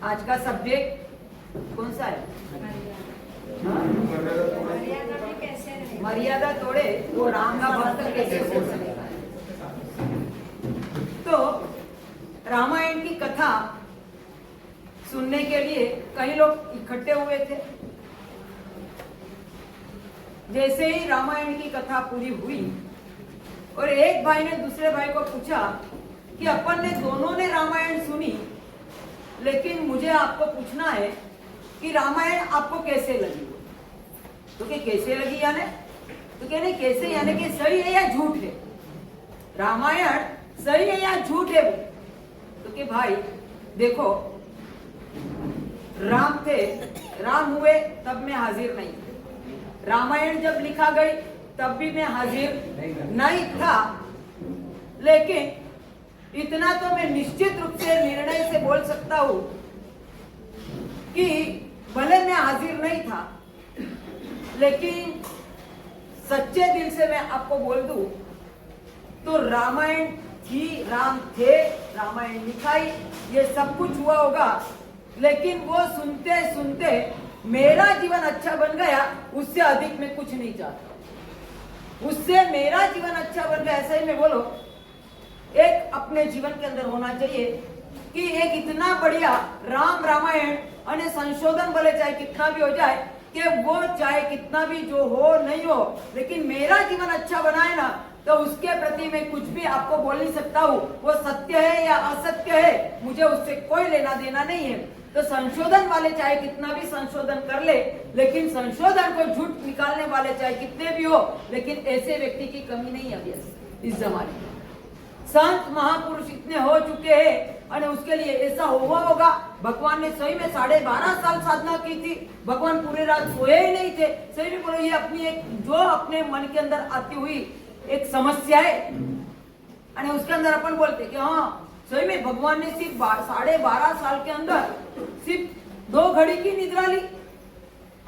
आज का सब्जेक्ट कौन सा है? मर्यादा तोड़े वो राम का भक्त कैसे हो सकेगा। तो रामायण की कथा सुनने के लिए कई लोग इकट्ठे हुए थे। जैसे ही रामायण की कथा पूरी हुई और एक भाई ने दूसरे भाई को पूछा कि अपन ने दोनों ने रामायण सुनी, लेकिन मुझे आपको पूछना है कि रामायण आपको कैसे लगी। तो कि कैसे लगी यानी? तो कहने कैसे यानी कि सही है या झूठ है, रामायण सही है या झूठ है। तो कि भाई देखो, राम थे, राम हुए तब मैं हाजिर नहीं था, रामायण जब लिखा गई तब भी मैं हाजिर नहीं था, लेकिन इतना तो मैं निश्चित रूप से निर्णय से बोल सकता हूं कि भले मैं हाजिर नहीं था, लेकिन सच्चे दिल से मैं आपको बोल दूं तो रामायण थी, राम थे, रामायण लिखाई, ये सब कुछ हुआ होगा, लेकिन वो सुनते सुनते मेरा जीवन अच्छा बन गया, उससे अधिक मैं कुछ नहीं चाहता। उससे मेरा जीवन अच्छा बन गया, ऐसा ही मैं बोलो एक अपने जीवन के अंदर होना चाहिए कि एक इतना बढ़िया रामायण और संशोधन भले चाहे कितना भी हो जाए, कि वो चाहे कितना भी जो हो नहीं हो, लेकिन मेरा जीवन अच्छा बनाए ना, तो उसके प्रति मैं कुछ भी आपको बोल नहीं सकता हूँ। वो सत्य है या असत्य है, मुझे उससे कोई लेना देना नहीं है। तो संशोधन वाले चाहे कितना भी संशोधन कर ले, लेकिन संशोधन को झूठ निकालने वाले चाहे कितने भी हो, लेकिन ऐसे व्यक्ति की कमी नहीं है इस जमाने में। संत महापुरुष इतने हो चुके हैं और उसके लिए ऐसा हुआ होगा। भगवान ने सही में 12.5 साल साधना की थी, भगवान पूरे रात सोए ही नहीं थे। सही में बोलो, ये अपनी एक जो अपने मन के अंदर आती हुई एक समस्या है, और उसके अंदर अपन बोलते कि हाँ सही में भगवान ने सिर्फ 12.5 साल के अंदर सिर्फ 2 घड़ी की निद्रा ली।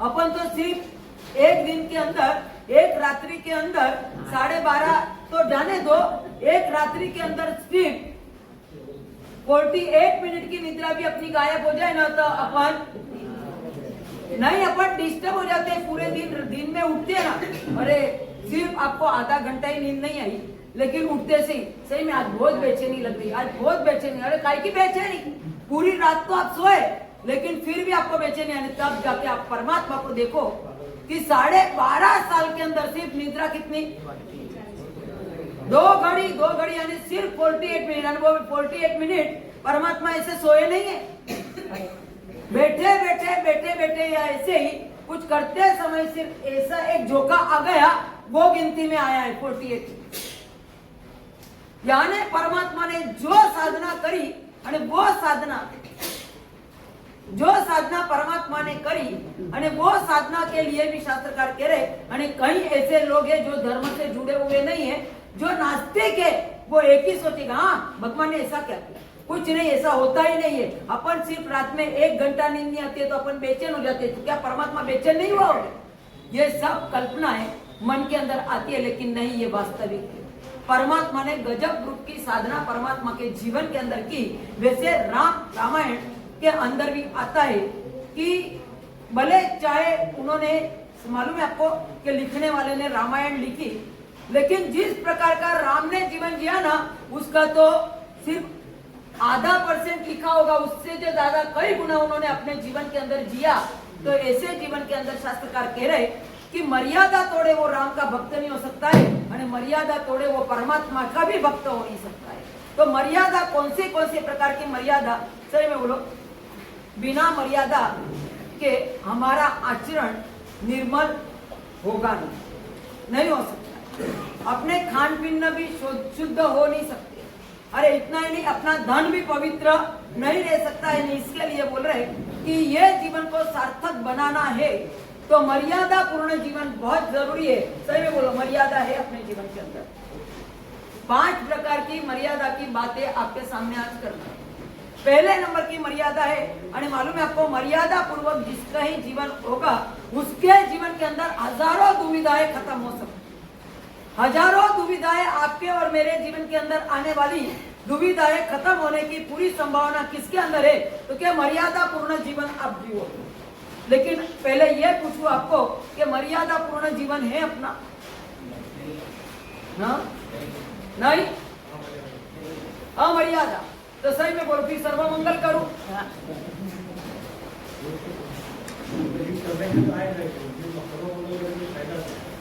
अपन तो सिर्फ एक दिन के अंदर, एक रात्रि के अंदर 12.5 तो जाने दो, एक रात्रि के अंदर सिर्फ 48 मिनट की निद्रा भी अपनी गायब हो जाए ना, तो अपन नहीं, अपन डिस्टर्ब हो जाते हैं पूरे दिन में उठते हैं ना, अरे सिर्फ आपको आधा घंटा ही नींद नहीं आई, लेकिन उठते से सही में आज बहुत बेचैनी लग रही, आज बहुत बेचैनी। अरे काय की बेचैनी, पूरी रात तो आप सोए, लेकिन फिर भी आपको बेचैनी आने, तब जाके आप परमात्मा को देखो कि 12.5 साल के अंदर सिर्फ निद्रा कितनी, 2 घड़ी यानी सिर्फ 48 मिनट, यानी वो 48 मिनट परमात्मा ऐसे सोए नहीं है, बैठे या ऐसे ही कुछ करते समय सिर्फ ऐसा एक झोंका आ गया, वो गिनती में आया है 48। यानी परमात्मा ने जो साधना करी, और वो साधना परमात्मा ने करी, और वो साधना के लिए भी शास्त्रकार कह रहे, और कई ऐसे लोग हैं जो धर्म से जुड़े हुए नहीं है, जो नास्तिक है, वो एक ही सोचेगा हाँ भगवान ने ऐसा क्या किया, कुछ नहीं, ऐसा होता ही नहीं है। अपन सिर्फ रात में 1 घंटा नींद नहीं आती है तो अपन बेचैन हो जाते हैं, तो क्या परमात्मा बेचैन नहीं हुआ होगा? ये सब कल्पना है, मन के अंदर आती है, लेकिन नहीं, ये वास्तविक है। परमात्मा ने गजब रूप की साधना परमात्मा के जीवन के अंदर की। वैसे रामायण के अंदर भी आता है कि भले चाहे उन्होंने, मालूम है आपको कि लिखने वाले ने रामायण लिखी, लेकिन जिस प्रकार का राम ने जीवन जिया ना, उसका तो सिर्फ आधा % लिखा होगा, उससे जो ज्यादा कई गुना उन्होंने अपने जीवन के अंदर जिया। तो ऐसे जीवन के अंदर शास्त्रकार कह रहे कि मर्यादा तोड़े वो राम का भक्त नहीं हो सकता है, और मर्यादा तोड़े वो परमात्मा का भी भक्त हो नहीं सकता है। तो मर्यादा कौन से प्रकार की मर्यादा? सही में बोलो, बिना मर्यादा के हमारा आचरण निर्मल होगा नहीं हो सकता, अपने खान पीन भी शुद्ध हो नहीं सकते, अरे इतना ही नहीं, अपना धन भी पवित्र नहीं रह सकता है। नहीं, इसके लिए बोल रहे कि ये जीवन को सार्थक बनाना है तो मर्यादा पूर्ण जीवन बहुत जरूरी है। सही में बोलो, मर्यादा है अपने जीवन के अंदर। 5 प्रकार की मर्यादा की बातें आपके सामने आज करना है। पहले नंबर की मर्यादा है, और मालूम है आपको, मर्यादा पूर्वक जिसका ही जीवन होगा, उसके जीवन के अंदर हजारों दुविधाएं खत्म हो सकती, हजारों दुविधाएं आपके और मेरे जीवन के अंदर आने वाली दुविधा है खत्म होने की पूरी संभावना किसके अंदर है? तो क्या मर्यादा पूर्ण जीवन आप जियो। लेकिन पहले ये पूछूं आपको कि मर्यादा पूर्ण जीवन है अपना? ना? नहीं, अमर्यादा। तो सही में बोलो, फिर सर्वमंगल करूं?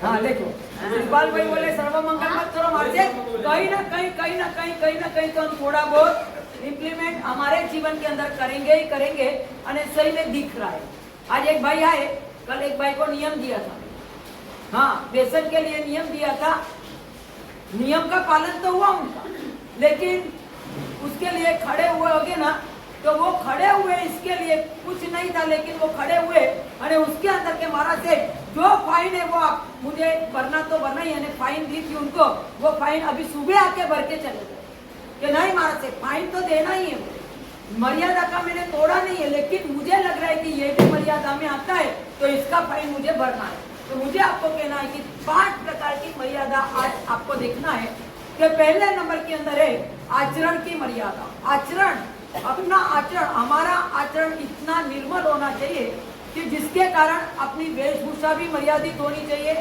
हाँ देखो, इकबाल भाई बोले सर्वमंगल मत करो मार्चे, कहीं ना कहीं तो हम थोड़ा बहुत इम्प्लीमेंट हमारे जीवन के अंदर करेंगे ही करेंगे, और सही में दिख रहा है। आज एक भाई आए, कल एक भाई को नियम दिया था, हाँ व्यसन के लिए नियम दिया था, नियम का पालन तो हुआ उनका, लेकिन उसके लिए खड़े हुए होगे ना, तो वो खड़े हुए इसके लिए कुछ नहीं था, लेकिन वो खड़े हुए अरे उसके अंदर के महाराज से जो फाइन है वो आप मुझे भरना तो भरना ही, फाइन दी थी उनको, वो फाइन अभी सुबह आके भर के चले गए कि नहीं महाराज से फाइन तो देना ही है। मर्यादा का मैंने तोड़ा नहीं है, लेकिन मुझे लग रहा है कि ये भी मर्यादा में आता है, तो इसका फाइन मुझे भरना है। तो मुझे आपको कहना है कि 5 प्रकार की मर्यादा आज आपको देखना है कि पहले नंबर के अंदर है आचरण की मर्यादा। आचरण, अपना आचरण, हमारा आचरण इतना निर्मल होना चाहिए कि जिसके कारण अपनी वेशभूषा भी मर्यादित होनी चाहिए,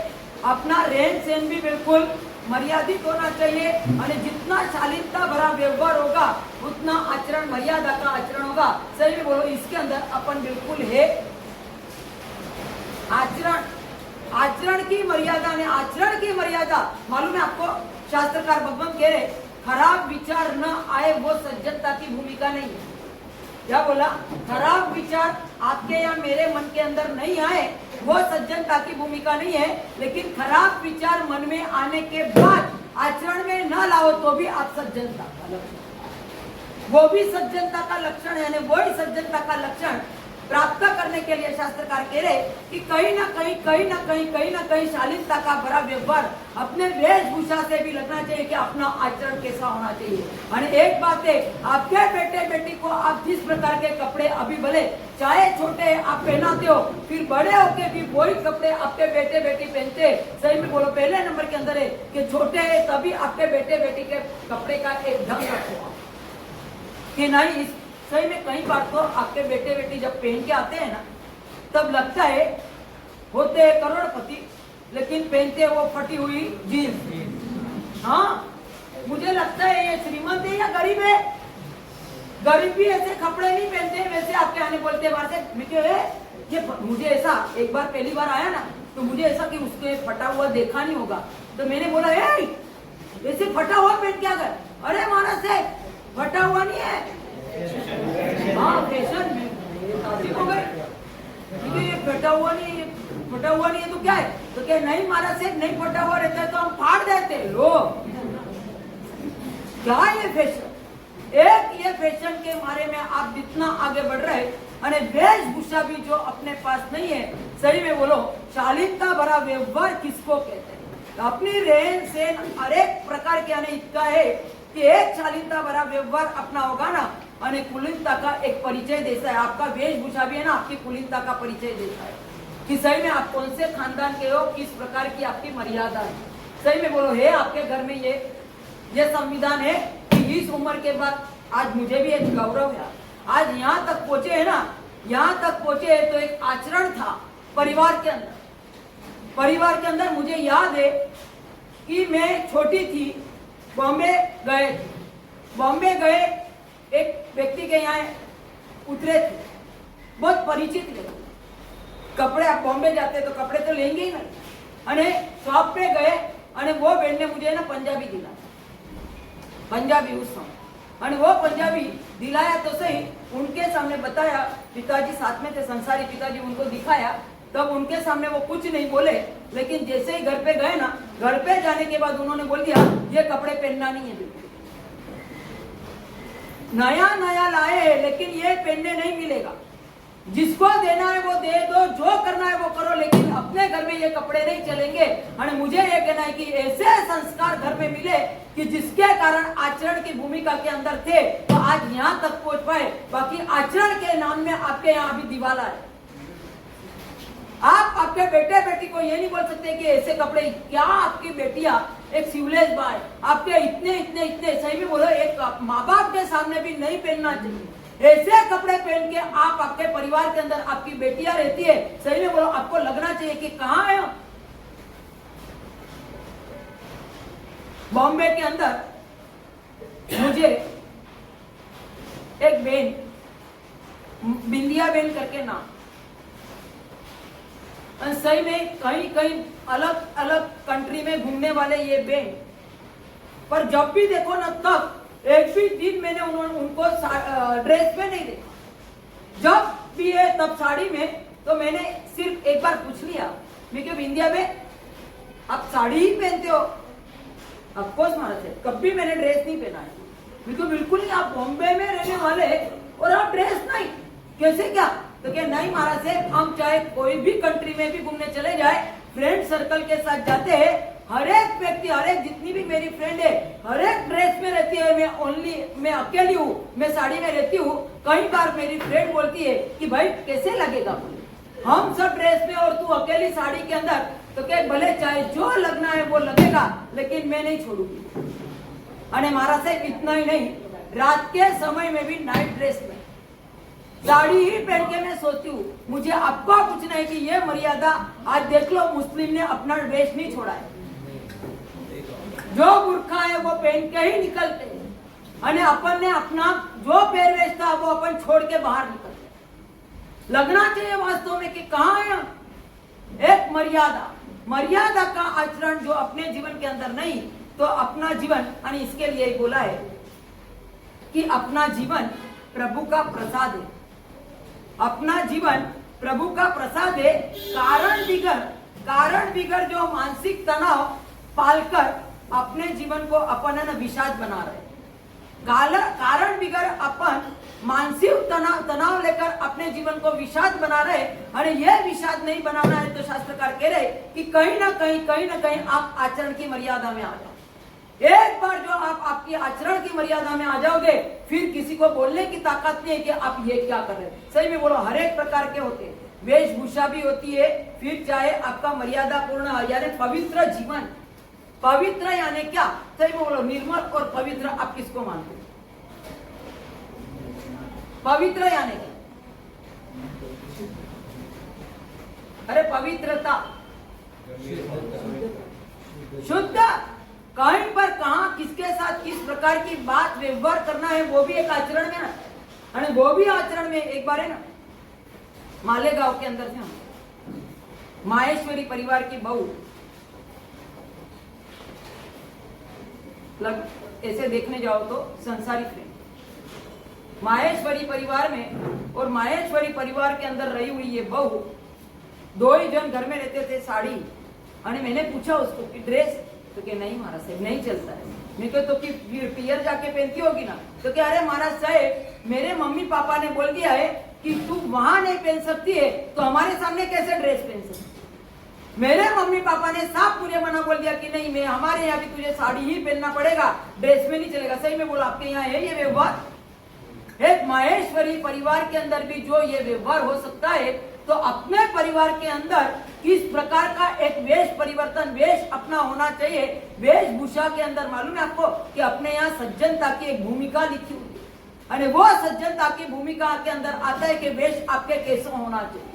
अपना रहन सहन भी बिल्कुल मर्यादित होना चाहिए, और जितना शालीनता भरा व्यवहार होगा उतना आचरण मर्यादा का आचरण होगा। सही में बोलो, इसके अंदर अपन बिल्कुल है। आचरण, आचरण की मर्यादा ने, आचरण की मर्यादा मालूम है आपको, शास्त्रकार भगवान कह रहे खराब विचार न आए वो सज्जनता की भूमिका नहीं है। क्या बोला? खराब विचार आपके या मेरे मन के अंदर नहीं आए वो सज्जनता की भूमिका नहीं है, लेकिन खराब विचार मन में आने के बाद आचरण में न लाओ तो भी आप सज्जनता का लक्षण, वो भी सज्जनता का लक्षण है, वही सज्जनता का लक्षण प्राप्त करने के लिए शास्त्रकार कह रहे कि कहीं ना कहीं शालीनता का बड़ा व्यवहार अपने वेशभूषा से भी लगना चाहिए कि अपना आचरण कैसा होना चाहिए। और एक बात है, आपके बेटे बेटी को आप जिस प्रकार के कपड़े अभी भले चाहे छोटे आप पहनाते हो, फिर बड़े होके भी वही कपड़े आपके बेटे बेटी पहनते। सही में बोलो, पहले नंबर के अंदर है कि छोटे है तभी आपके बेटे बेटी के कपड़े का एक ढंग रखो कि नहीं। सही में कई बार तो आपके बेटे बेटी जब पहन के आते हैं ना, तब लगता है होते हैं करोड़पति, लेकिन पहनते वो फटी हुई जीन्स। हाँ, मुझे लगता है ये श्रीमंत है या गरीब है। गरीब भी ऐसे कपड़े नहीं पहनते वैसे आपके आने बोलते हैं बाहर से। ये मुझे ऐसा एक बार पहली बार आया ना, तो मुझे ऐसा कि उसके फटा हुआ देखा नहीं होगा, तो मैंने बोला ऐसे फटा हुआ पहन क्या कर? अरे महाराज से फटा हुआ नहीं है, हाँ फैशन में हो गए, ये फटा हुआ नहीं है, फटा हुआ नहीं है तो क्या है? तो क्या नहीं महाराज से नहीं फटा हुआ रहता है तो हम फाड़ देते लोग। क्या ये फैशन? एक ये फैशन के बारे में आप जितना आगे बढ़ रहे हैं, वेशभूषा भी जो अपने पास नहीं है। सही में बोलो, शालीनता भरा व्यवहार किसको कहते हैं? तो अपनी रहन सहन हर एक प्रकार के आने इतना है कि एक शालीनता भरा व्यवहार अपना होगा ना, और कुलीनता का एक परिचय देता है। आपका वेशभूषा भी है ना, आपकी कुलीनता का परिचय देता है कि सही में आप कौन से खानदान के हो, किस प्रकार की आपकी मर्यादा है। सही में बोलो, है आपके घर में ये संविधान है कि इस उम्र के बाद, आज मुझे भी एक गौरव है, आज यहाँ तक पहुंचे है ना, यहाँ तक पहुंचे है तो एक आचरण था परिवार के अंदर। परिवार के अंदर मुझे याद है कि मैं छोटी थी, बॉम्बे गए, एक व्यक्ति के यहाँ उतरे थे, बहुत परिचित लोग। कपड़े, आप बॉम्बे जाते तो कपड़े तो लेंगे ही नहीं, शॉप पे गए, वो बहन ने मुझे ना पंजाबी दिला, पंजाबी उस समय, वो पंजाबी दिलाया तो सही, उनके सामने बताया, पिताजी साथ में थे, संसारी पिताजी, उनको दिखाया, तब उनके सामने वो कुछ नहीं बोले, लेकिन जैसे ही घर पे गए ना, घर पे जाने के बाद उन्होंने बोल दिया ये कपड़े पहनना नहीं है, बिल्कुल नया लाए, लेकिन ये पहनने नहीं मिलेगा, जिसको देना है वो दे दो, जो करना है वो करो, लेकिन अपने घर में ये कपड़े नहीं चलेंगे। और मुझे ये कहना है कि ऐसे संस्कार घर में मिले कि जिसके कारण आचरण की भूमिका के अंदर थे तो आज यहाँ तक पहुंच पाए। बाकी आचरण के नाम में आपके यहाँ अभी दिवाला है। आप आपके बेटे बेटी को ये नहीं बोल सकते कि ऐसे कपड़े, क्या आपकी बेटियां एक सिवलेज बाय आपके इतने इतने इतने, सही में बोलो, एक माँ बाप के सामने भी नहीं पहनना चाहिए। ऐसे कपड़े पहन के आप आपके परिवार के अंदर आपकी बेटियां रहती है, सही में बोलो, आपको लगना चाहिए कि कहाँ है। बॉम्बे के अंदर मुझे एक बेन, बिंदिया बेन करके नाम, सही में कहीं कहीं अलग अलग कंट्री में घूमने वाले ये बेन, पर जब भी देखो ना तब एक भी दिन मैंने उनको ड्रेस में नहीं देखा। जब भी है तब साड़ी में, तो मैंने सिर्फ एक बार पूछ लिया, मैं क्यों इंडिया में आप साड़ी ही पहनते हो? ऑफकोर्स महाराज है, कभी मैंने ड्रेस नहीं पहना है। मैं बिल्कुल नहीं, आप बॉम्बे में रहने वाले और आप ड्रेस नहीं, कैसे क्या? तो क्या नहीं महाराज है, हम चाहे कोई भी कंट्री में भी घूमने चले जाए, फ्रेंड सर्कल के साथ जाते हैं, हर एक व्यक्ति, हर एक जितनी भी मेरी फ्रेंड है, हर एक ड्रेस में रहती है। मैं अकेली हूँ, मैं साड़ी में रहती हूँ। कई बार मेरी फ्रेंड बोलती है कि भाई कैसे लगेगा, हम सब ड्रेस में और तू अकेली साड़ी के अंदर, तो क्या भले चाहे जो लगना है वो लगेगा, लेकिन मैं नहीं छोड़ूंगी। अरे महाराज साहब इतना ही नहीं, रात के समय में भी नाइट ड्रेस में साड़ी ही पहन के मैं सोती हूँ। मुझे आपको पूछना है कि ये मर्यादा, आज देख लो मुस्लिम ने अपना वेश नहीं छोड़ा है, जो बुर्खा है वो पहन के ही निकलते हैं, और अपन ने अपना जो पहरवेश था वो अपन छोड़ के बाहर निकलते। लगना चाहिए वास्तव में कि कहाँ है एक मर्यादा का आचरण जो अपने जीवन के अंदर नहीं, तो अपना जीवन, और इसके लिए ही बोला है कि अपना जीवन प्रभु का प्रसाद है। अपना जीवन प्रभु का प्रसाद है। कारण बिगर जो मानसिक तनाव पालकर अपने जीवन को अपन न विषाद बना रहे, कारण बिगर अपन मानसिक तनाव लेकर अपने जीवन को विषाद बना रहे। अरे ये विषाद नहीं बनाना है, तो शास्त्रकार कह रहे कि कहीं ना कहीं आप आचरण की मर्यादा में आ जाओ। एक बार जो आप आपकी आचरण की मर्यादा में आ जाओगे, फिर किसी को बोलने की ताकत नहीं है कि आप ये क्या कर रहे हैं। सही में बोलो, हर एक प्रकार के होते हैं, वेशभूषा भी होती है, फिर चाहे आपका मर्यादा पूर्ण यानी पवित्र जीवन। पवित्र यानी क्या? सही में बोलो, निर्मल और पवित्र आप किसको मानते हो? पवित्र यानी क्या? अरे पवित्रता, शुद्ध, कहीं पर कहा किसके साथ किस प्रकार की बात व्यवहार करना है, वो भी एक आचरण में ना, अरे वो भी आचरण में। एक बार है ना, मालेगांव के अंदर थे, माहेश्वरी परिवार की बहू, ऐसे देखने जाओ तो संसारी फ्रेंड, माहेश्वरी परिवार में, और माहेश्वरी परिवार के अंदर रही हुई ये बहू, दो ही जन घर में रहते थे, साड़ी। और मैंने पूछा उसको कि ड्रेस, तो क्या नहीं महाराज साहब नहीं चलता है। मैं तो कि पियर जाके पहनती होगी ना, तो क्या अरे महाराज साहब मेरे मम्मी पापा ने बोल दिया है कि तू वहां नहीं पहन सकती है, तो हमारे सामने कैसे ड्रेस पहन सकती? मेरे मम्मी पापा ने साफ पूरे मना बोल दिया कि नहीं, मैं हमारे यहाँ भी तुझे साड़ी ही पहनना पड़ेगा, ड्रेस में नहीं चलेगा। सही में बोला, आपके यहाँ है ये व्यवहार? एक माहेश्वरी परिवार के अंदर भी जो ये व्यवहार हो सकता है, तो अपने परिवार के अंदर किस प्रकार का एक वेश परिवर्तन, वेश अपना होना चाहिए। वेशभूषा के अंदर मालूम है आपको कि अपने यहाँ सज्जनता की एक भूमिका लिखी हुई है, और वो सज्जनता की भूमिका के अंदर आता है कि वेश आपके कैसे होना चाहिए।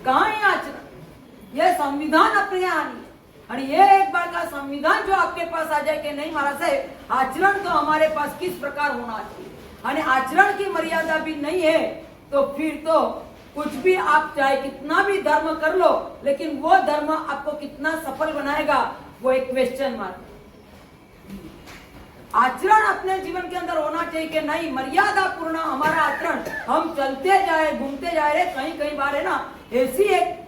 कहाँ है आचरण? यह संविधान अपने यहाँ नहीं, और ये एक बार का संविधान जो आपके पास आ जाए कि नहीं महाराज साहब आचरण तो हमारे पास किस प्रकार होना चाहिए, और आचरण की मर्यादा भी नहीं है, तो फिर तो कुछ भी आप चाहे कितना भी धर्म कर लो, लेकिन वो धर्म आपको कितना सफल बनाएगा वो एक क्वेश्चन मार्क। आचरण अपने जीवन के अंदर होना चाहिए कि नहीं, मर्यादा पूर्ण हमारा आचरण, हम चलते जाए घूमते जा रहे, कहीं बार है ना ऐसी एक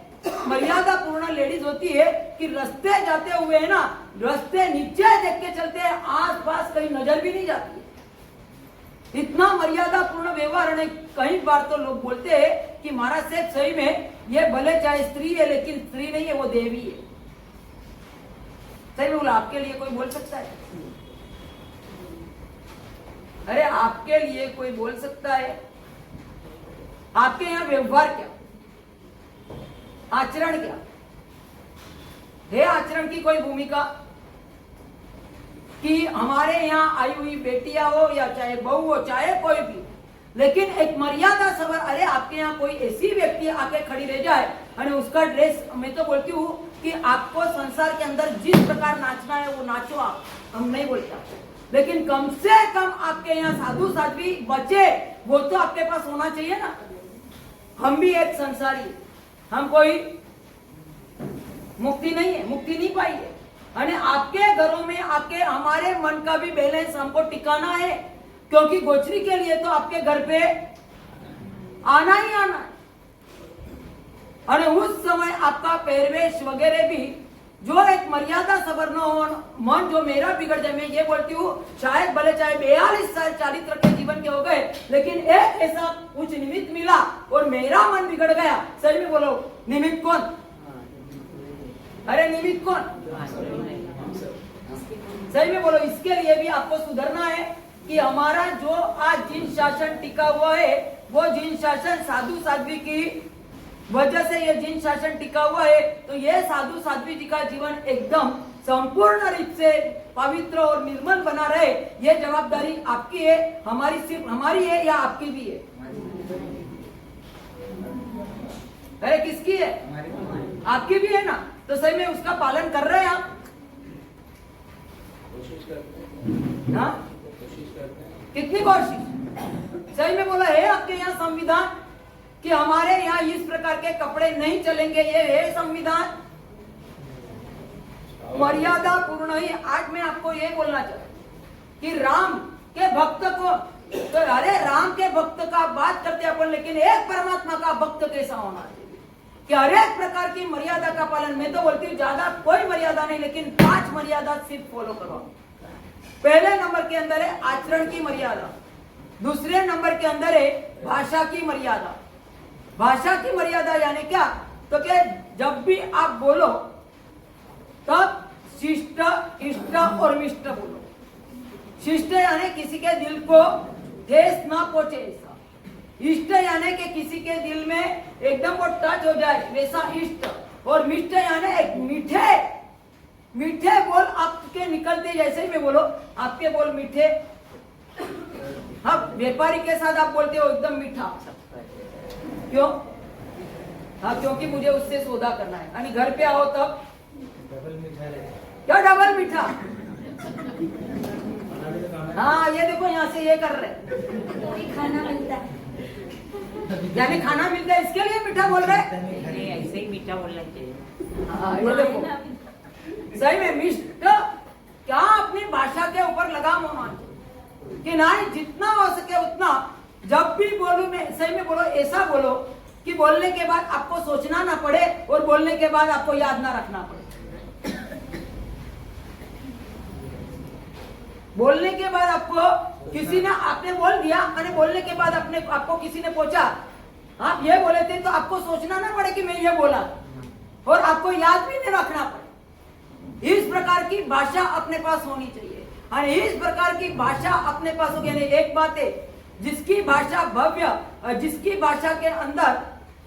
मर्यादा पूर्ण लेडीज होती है कि रास्ते जाते हुए है ना, रास्ते नीचे देख के चलते हैं, आस पास कहीं नजर भी नहीं जाती, इतना मर्यादा पूर्ण व्यवहार। कई बार तो लोग बोलते हैं कि महाराज साहब सही में ये भले चाहे स्त्री है, लेकिन स्त्री नहीं है, वो देवी है। सही में बोला, आपके लिए कोई बोल सकता है? अरे आपके लिए कोई बोल सकता है? आपके यहाँ व्यवहार क्या? आचरण क्या है? आचरण की कोई भूमिका कि हमारे यहाँ आई हुई बेटियां हो या चाहे बहू हो चाहे कोई भी, लेकिन एक मर्यादा सबर, अरे आपके यहाँ कोई ऐसी व्यक्ति आके खड़ी रह जाए और उसका ड्रेस, मैं तो बोलती हूँ कि आपको संसार के अंदर जिस प्रकार नाचना है वो नाचो आप, हम नहीं बोलता, लेकिन कम से कम आपके यहाँ साधु साध्वी बचे वो तो आपके पास होना चाहिए ना। हम भी एक संसारी, हम कोई मुक्ति नहीं है, मुक्ति नहीं पाई है। और आपके घरों में आपके हमारे मन का भी बैलेंस हमको टिकाना है, क्योंकि गोचरी के लिए तो आपके घर पे आना ही आना है। और उस समय आपका पहरवेश वगैरह भी जो एक मर्यादा सबर न हो, मन जो मेरा बिगड़ जाए, मैं ये बोलती हूँ शायद भले चाहे 42 साल चारित्र के जीवन के हो गए, लेकिन एक ऐसा कुछ निमित्त मिला और मेरा मन बिगड़ गया। सही में बोलो, निमित्त कौन? अरे निमित्त कौन? सही में बोलो। इसके लिए भी आपको सुधरना है कि हमारा जो आज जिन शासन टिका हुआ है, वो जिन शासन साधु साध्वी की वजह से ये जिन शासन टिका हुआ है, तो ये साधु साध्वी जी का जीवन एकदम संपूर्ण रूप से पवित्र और निर्मल बना रहे, ये जवाबदारी आपकी है, हमारी सिर्फ हमारी है या आपकी भी है? अरे किसकी है? आपकी भी है ना। तो सही में उसका पालन कर रहे हैं आप? कोशिश करते हैं। हाँ, कोशिश करते हैं। कितनी कोशिश? सही में बोला है आपके यहाँ संविधान कि हमारे यहाँ इस प्रकार के कपड़े नहीं चलेंगे, ये है संविधान? मर्यादा पूर्ण ही। आज मैं आपको ये बोलना चाहता कि राम के भक्त को, तो अरे राम के भक्त का बात करते अपन, लेकिन एक परमात्मा का भक्त कैसा होना चाहिए कि हर एक प्रकार की मर्यादा का पालन। मैं तो बोलती हूँ ज्यादा कोई मर्यादा नहीं, लेकिन 5 मर्यादा सिर्फ फॉलो करो। पहले नंबर के अंदर है आचरण की मर्यादा, दूसरे नंबर के अंदर है भाषा की मर्यादा। भाषा की मर्यादा यानी क्या? तो क्या जब भी आप बोलो तब शिष्ट, इष्ट और मिष्ट बोलो। शिष्ट यानी किसी के दिल को ठेस ना पहुंचे ऐसा, इष्ट यानी कि किसी के दिल में एकदम वो टच हो जाए वैसा इष्ट, और मिष्ट यानी एक मीठे मीठे बोल आपके निकलते, जैसे ही मैं बोलो आपके बोल मीठे। हाँ, व्यापारी के साथ आप बोलते हो एकदम मीठा, क्यों? हाँ, क्योंकि मुझे उससे सौदा करना है। यानी घर पे आओ तब डबल मीठा रहे। क्या डबल मीठा? हाँ, ये देखो यहाँ से ये कर रहे, खाना मिलता है, यानी खाना मिलता है, इसके लिए मीठा बोल रहे हैं। ऐसे ही मीठा बोलना चाहिए। हाँ, ये देखो सही में मिष्ट क्या अपनी भाषा के ऊपर लगाम होना चाहिए कि नहीं, जितना हो सके उतना जब भी बोलूं मैं, सही में बोलो, ऐसा बोलो कि बोलने के बाद आपको सोचना ना पड़े और बोलने के बाद आपको याद ना रखना पड़े। बोलने के बाद आपको किसी ने, आपने बोल दिया और बोलने के बाद अपने आपको किसी ने पूछा आप ये बोले थे, तो आपको सोचना ना पड़े कि मैं ये बोला, और आपको याद भी नहीं रखना पड़े। इस प्रकार की भाषा अपने पास होनी चाहिए, और इस प्रकार की भाषा अपने पास होगी। एक बात है, जिसकी भाषा भव्य और जिसकी भाषा के अंदर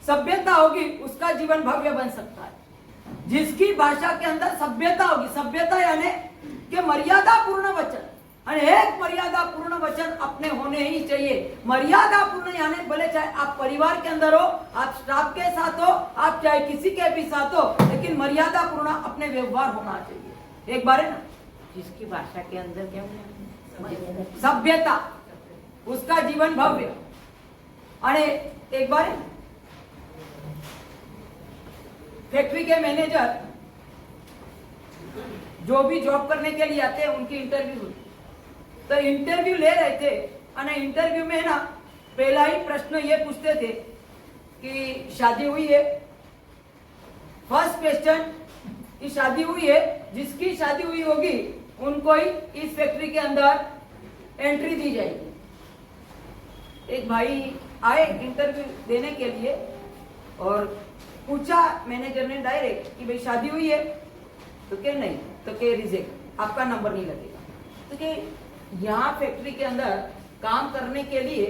सभ्यता होगी उसका जीवन भव्य बन सकता है। जिसकी भाषा के अंदर सभ्यता होगी, सभ्यता यानी कि मर्यादा पूर्ण वचन, और एक मर्यादा पूर्ण वचन अपने होने ही चाहिए। मर्यादा पूर्ण यानी भले चाहे आप परिवार के अंदर हो, आप स्टाफ के साथ हो, आप चाहे किसी के भी साथ हो, लेकिन मर्यादा पूर्ण अपने व्यवहार होना चाहिए। एक बार है ना, जिसकी भाषा के अंदर क्या होगा? सभ्यता, उसका जीवन भव्य। अरे एक बार फैक्ट्री के मैनेजर जो भी जॉब करने के लिए आते हैं उनकी इंटरव्यू हुई, तो इंटरव्यू ले रहे थे, और इंटरव्यू में ना पहला ही प्रश्न ये पूछते थे कि शादी हुई है। फर्स्ट क्वेश्चन कि शादी हुई है, जिसकी शादी हुई होगी उनको ही इस फैक्ट्री के अंदर एंट्री दी जाएगी। एक भाई आए इंटरव्यू देने के लिए और पूछा मैनेजर ने डायरेक्ट कि भाई शादी हुई है, तो क्या नहीं, तो क्या रिजेक्ट, आपका नंबर नहीं लगेगा। तो क्या यहाँ फैक्ट्री के अंदर काम करने के लिए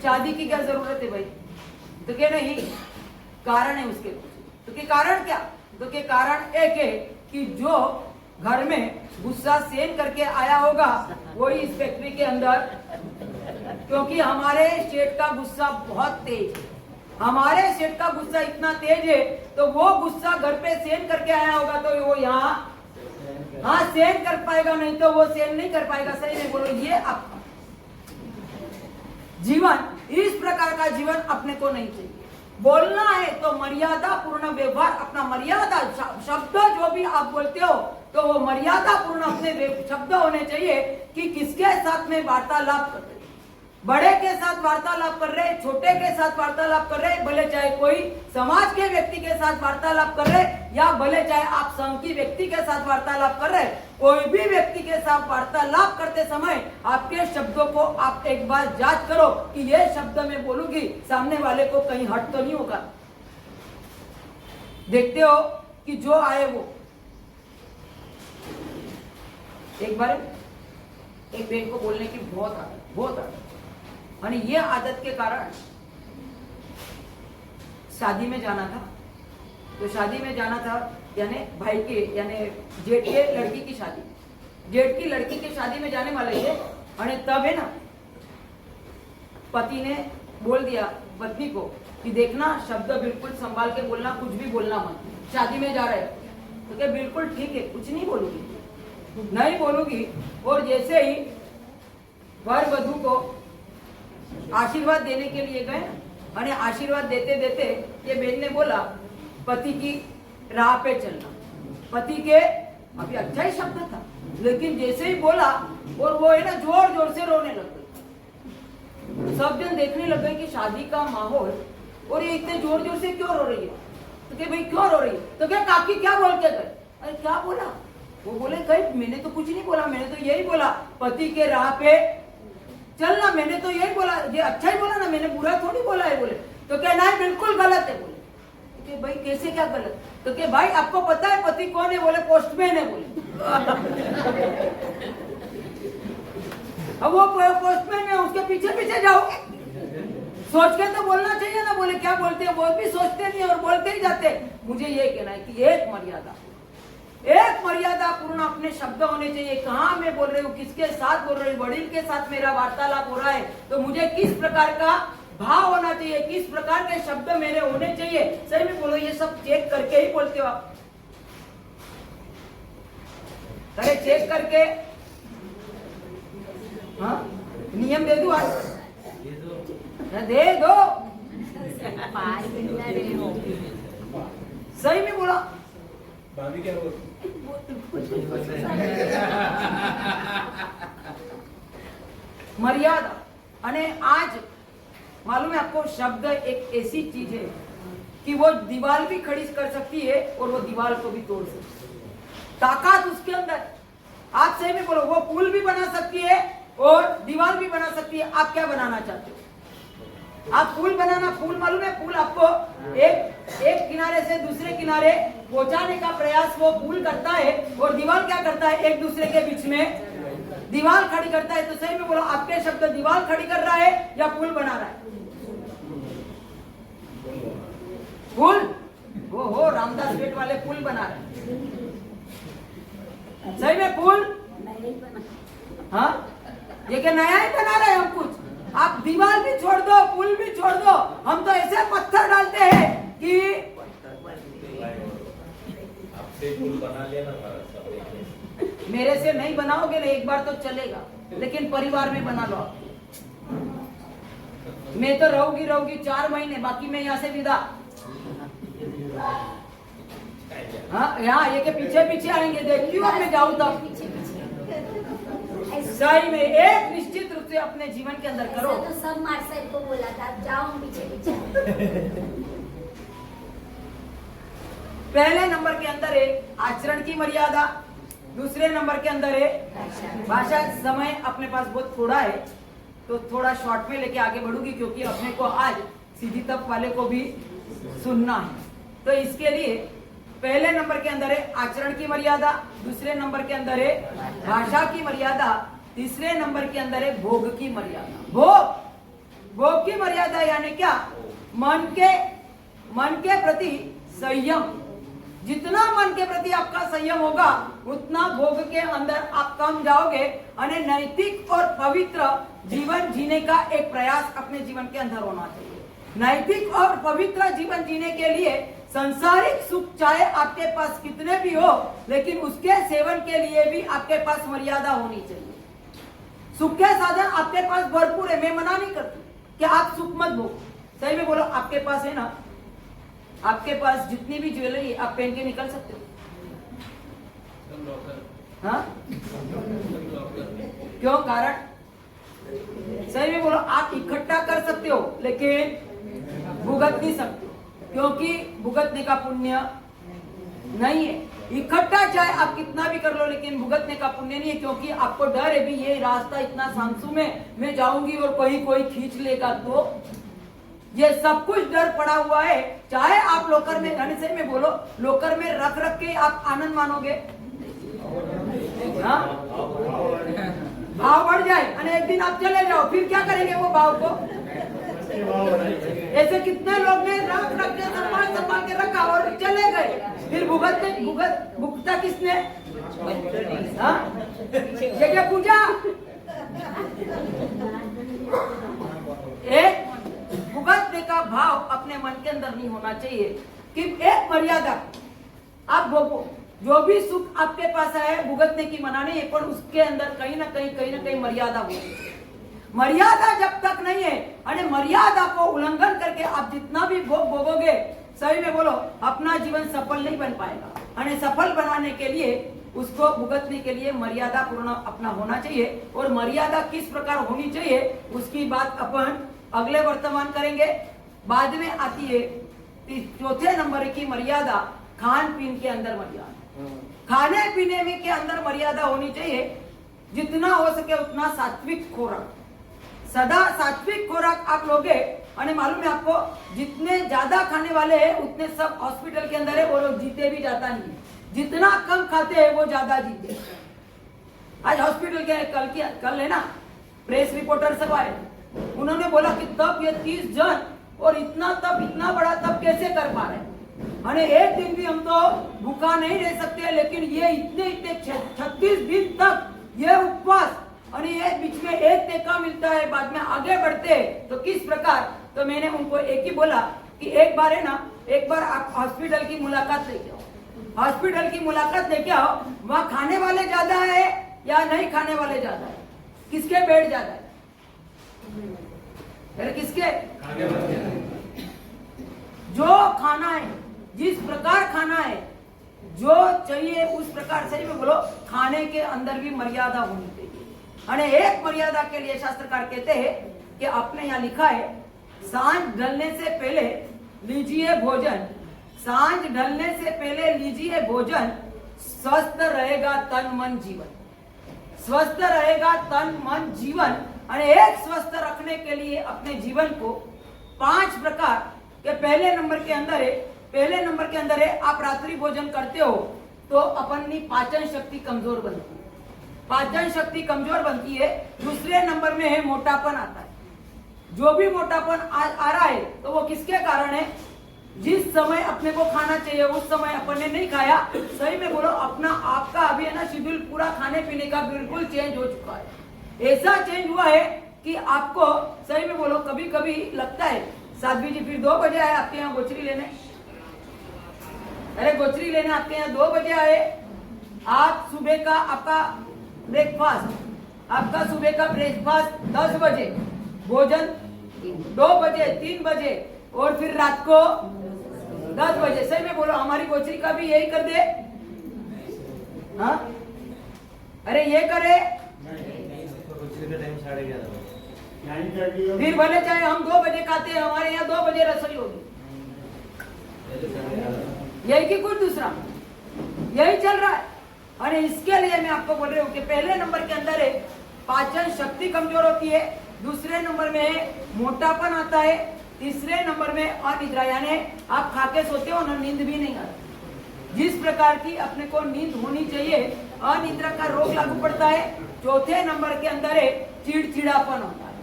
शादी की क्या जरूरत है भाई? तो क्या नहीं, कारण है उसके पीछे। तो कि कारण क्या? तो कि कारण एक है कि जो घर में गुस्सा सहन करके आया होगा वही इस फैक्ट्री के अंदर, क्योंकि हमारे सेठ का गुस्सा बहुत तेज है, हमारे सेठ का गुस्सा इतना तेज है, तो वो गुस्सा घर पे सहन करके आया होगा तो वो यहाँ हाँ सहन कर पाएगा, नहीं तो वो सहन नहीं कर पाएगा। सही नहीं बोलो? ये आपका जीवन, इस प्रकार का जीवन अपने को नहीं चाहिए। बोलना है तो मर्यादा पूर्ण व्यवहार, अपना मर्यादा शब्द जो भी आप बोलते हो तो वो मर्यादा पूर्ण अपने शब्द होने चाहिए कि किसके साथ में वार्तालाप कर रहे, बड़े के साथ वार्तालाप कर रहे, छोटे के साथ वार्तालाप कर रहे, भले चाहे कोई समाज के व्यक्ति के साथ वार्तालाप कर रहे या भले चाहे आप संघ की व्यक्ति के साथ वार्तालाप कर रहे, कोई भी व्यक्ति के साथ वार्तालाप करते समय आपके शब्दों को आप एक बार जांच करो कि ये शब्द मैं बोलूंगी सामने वाले को कहीं हर्ट तो नहीं होगा। देखते हो कि जो आए वो एक बार एक बहन को बोलने की बहुत आदत और ये आदत के कारण शादी में जाना था, तो शादी में जाना था यानी भाई के यानी जेठ के लड़की की शादी, जेठ की लड़की की शादी में जाने वाले थे और तब है ना पति ने बोल दिया पत्नी को कि देखना शब्द बिल्कुल संभाल के बोलना, कुछ भी बोलना मत, शादी में जा रहे तो क्या बिल्कुल ठीक है, कुछ नहीं बोलूंगी, नहीं बोलूंगी। और जैसे ही वर वधू को आशीर्वाद देने के लिए गए और आशीर्वाद देते देते ये बहन ने बोला पति की राह पे चलना, पति के अभी अच्छा ही शब्द था लेकिन जैसे ही बोला और वो है ना जोर जोर से रोने लग गई। सब जन देखने लग गए कि शादी का माहौल और ये इतने जोर जोर से क्यों रो रही है, तो क्या भाई क्यों रो रही है, तो क्या काकी क्या बोल के गए, अरे क्या बोला, वो बोले कहीं मैंने तो कुछ नहीं बोला, मैंने तो यही बोला पति के राह पे चलना, मैंने तो यही बोला, ये अच्छा ही बोला ना, मैंने बुरा थोड़ी बोला है। बोले तो क्या नहीं बिल्कुल गलत है। बोले कि भाई कैसे क्या गलत, तो क्या भाई आपको पता है पति कौन है, बोले पोस्टमैन है। बोले अब वो पोस्टमैन है उसके पीछे पीछे जाओ, सोच के तो बोलना चाहिए ना। बोले क्या बोलते हैं, वो भी सोचते नहीं और बोलते ही जाते। मुझे ये कहना है कि एक मर्यादा पूर्ण अपने शब्द होने चाहिए। कहाँ मैं बोल रही हूँ, किसके साथ बोल रही हूँ, वडील के साथ मेरा वार्तालाप हो रहा है तो मुझे किस प्रकार का भाव होना चाहिए, किस प्रकार के शब्द मेरे होने चाहिए। सही में बोलो, ये सब चेक करके ही बोलते हो आप, अरे चेक करके। हाँ नियम दे दो आज, दे दो। सही में बोला भाभी क्या बोल मर्यादा। अने आज मालूम है आपको, शब्द एक ऐसी चीज है कि वो दीवार भी खड़ी कर सकती है और वो दीवार को भी तोड़ सकती है, ताकत उसके अंदर। आप सही में बोलो, वो पुल भी बना सकती है और दीवार भी बना सकती है। आप क्या बनाना चाहते हो, आप पुल बनाना, पुल मालूम है, पुल आपको एक किनारे से दूसरे किनारे पहुंचाने का प्रयास वो पुल करता है और दीवार क्या करता है, एक दूसरे के बीच में दीवार खड़ी करता है। तो सही में बोलो, आपके शब्द दीवार खड़ी कर रहा है या पुल बना रहा है, पुल। वो हो रामदास पेट वाले पुल बना रहे हैं, सही में पुल। हाँ ये क्या नया ही बना रहे हैं हम कुछ, आप दीवार भी छोड़ दो, पुल भी छोड़ दो। हम तो ऐसे पत्थर डालते हैं कि आपसे पुल बना लिया ना भारत। मेरे से नहीं बनाओगे ना, एक बार तो चलेगा, लेकिन परिवार में बना लो आप। मैं तो रहूंगी 4 महीने, बाकी मैं यहाँ से विदा। हाँ यहाँ ये के पीछे पीछे आएंगे, देखियो अब मैं जाऊँ तब। सही में एक निश्चित रूप से अपने जीवन के अंदर करो। तो सब मार्शल को बोला था जाओ पीछे पीछे। पहले नंबर के अंदर है आचरण की मर्यादा, दूसरे नंबर के अंदर है भाषा। समय अपने पास बहुत थोड़ा है तो थोड़ा शॉर्ट में लेके आगे बढ़ूंगी, क्योंकि अपने को आज सीधी तप वाले को भी सुनना है। तो इसके लिए पहले नंबर के अंदर है आचरण की मर्यादा, दूसरे नंबर के अंदर है भाषा की मर्यादा, तीसरे नंबर के अंदर है भोग की मर्यादा। भोग की मर्यादा यानी क्या, मन के मन के प्रति संयम, जितना मन के प्रति आपका संयम होगा उतना भोग के अंदर आप कम जाओगे और नैतिक और पवित्र जीवन जीने का एक प्रयास अपने जीवन के अंदर होना चाहिए। नैतिक और पवित्र जीवन जीने के लिए संसारिक सुख चाहे आपके पास कितने भी हो, लेकिन उसके सेवन के लिए भी आपके पास मर्यादा होनी चाहिए। सुख के साधन आपके पास भरपूर है, मैं मना नहीं करती कि आप सुख मत भोगो। सही में बोलो, आपके पास है ना, आपके पास जितनी भी ज्वेलरी आप पहन के निकल सकते हो। हाँ क्यों? कारण सही में बोलो, आप इकट्ठा कर सकते हो लेकिन भुगत नहीं सकते हो, क्योंकि भुगतने का पुण्य नहीं है। इकट्ठा चाहे आप कितना भी कर लो लेकिन भुगतने का पुण्य नहीं है, क्योंकि आपको डर है भी ये रास्ता इतना सामसू है, मैं जाऊंगी और कहीं कोई खींच लेगा तो ये सब कुछ डर पड़ा हुआ है। चाहे आप लोकर में रहने से में बोलो, लोकर में रख रख के आप आनंद मानोगे, हाँ? भाव बढ़ जाए और एक दिन आप चले जाओ, फिर क्या करेंगे वो भाव को? ऐसे कितने लोग ने रख रख के संभाल के रखा और चले गए, फिर भुगता किसने? हाँ? ये क्या पूजा? एक भुगतने का भाव अपने मन के अंदर नहीं होना चाहिए कि एक मर्यादा आप भोगो। जो भी सुख आपके पास है भुगतने की मना नहीं है, पर उसके अंदर कहीं ना कहीं मर्यादा होगी। मर्यादा जब तक नहीं है और मर्यादा को उल्लंघन करके आप जितना भी भोग भोगोगे, सही में बोलो, अपना जीवन सफल नहीं बन पाएगा। और सफल बनाने के लिए उसको भुगतने के लिए मर्यादा पूर्ण अपना होना चाहिए। और मर्यादा किस प्रकार होनी चाहिए उसकी बात अपन अगले वर्तमान करेंगे। बाद में आती है चौथे नंबर की मर्यादा, खान पीन के अंदर मर्यादा। खाने पीने में के अंदर मर्यादा होनी चाहिए, जितना हो सके उतना सात्विक खुराक, सदा सात्विक खुराक आप लोगे। और मालूम है आपको, जितने ज्यादा खाने वाले हैं उतने सब हॉस्पिटल के अंदर है, वो लोग जीते भी जाता नहीं। जितना कम खाते हैं वो ज्यादा जीते। आज हॉस्पिटल के कल है ना, प्रेस रिपोर्टर सब आए, उन्होंने बोला कि तब ये 30 जन और इतना बड़ा तब कैसे कर पा रहे। अरे एक दिन भी हम तो भूखा नहीं रह सकते, लेकिन ये इतने 36 दिन तक ये उपवास, और ये बीच में एक टेका मिलता है, बाद में आगे बढ़ते तो किस प्रकार। तो मैंने उनको एक ही बोला कि एक बार है ना, एक बार आप हॉस्पिटल की मुलाकात लेके आओ। हॉस्पिटल की मुलाकात लेके आओ, वहाँ खाने वाले ज्यादा है या नहीं खाने वाले ज्यादा है? किसके बेड ज्यादा है? किसके? जो खाना है, जिस प्रकार खाना है, जो चाहिए उस प्रकार से में बोलो, खाने के अंदर भी मर्यादा होनी चाहिए। और एक मर्यादा के लिए शास्त्रकार कहते हैं कि आपने यहाँ लिखा है, सांझ ढलने से पहले लीजिए भोजन, सांझ ढलने से पहले लीजिए भोजन, स्वस्थ रहेगा तन मन जीवन। स्वस्थ रहेगा तन मन जीवन। और एक स्वस्थ रखने के लिए अपने जीवन को 5 प्रकार के पहले नंबर के अंदर है आप रात्रि भोजन करते हो तो अपनी पाचन शक्ति कमजोर बनती है। पाचन शक्ति कमजोर बनती है। दूसरे नंबर में है मोटापन आता है। जो भी मोटापन आ रहा है तो वो किसके कारण है? जिस समय अपने को खाना चाहिए उस समय अपन ने नहीं खाया। सही में बोलो, अपना आपका अभी है ना शेड्यूल पूरा खाने पीने का बिल्कुल चेंज हो चुका है। ऐसा चेंज हुआ है कि आपको सही में बोलो, कभी कभी लगता है साध्वी जी फिर 2 बजे आए आपके यहाँ गोचरी लेने। अरे गोचरी लेने आपके यहाँ 2 बजे आए, आप सुबह का आपका ब्रेकफास्ट 10 बजे, भोजन 2 बजे 3 बजे और फिर रात को 10 बजे। सही में बोलो, हमारी गोचरी का भी यही कर दे। हाँ अरे ये करे, फिर भले चाहे हम 2 बजे खाते हैं, हमारे यहाँ 2 बजे रसोई होगी। यही कि कुछ दूसरा यही चल रहा है। और इसके लिए मैं आपको बोल रही हूँ कि पहले नंबर के अंदर है पाचन शक्ति कमजोर होती है, दूसरे नंबर में मोटापन आता है, तीसरे नंबर में अनिद्रा, यानी आप खा के सोते हो ना, नींद भी नहीं आती। जिस प्रकार की अपने को नींद होनी चाहिए, अनिद्रा का रोग लागू पड़ता है। चौथे नंबर के अंदर है चिड़चिड़ापन होता है।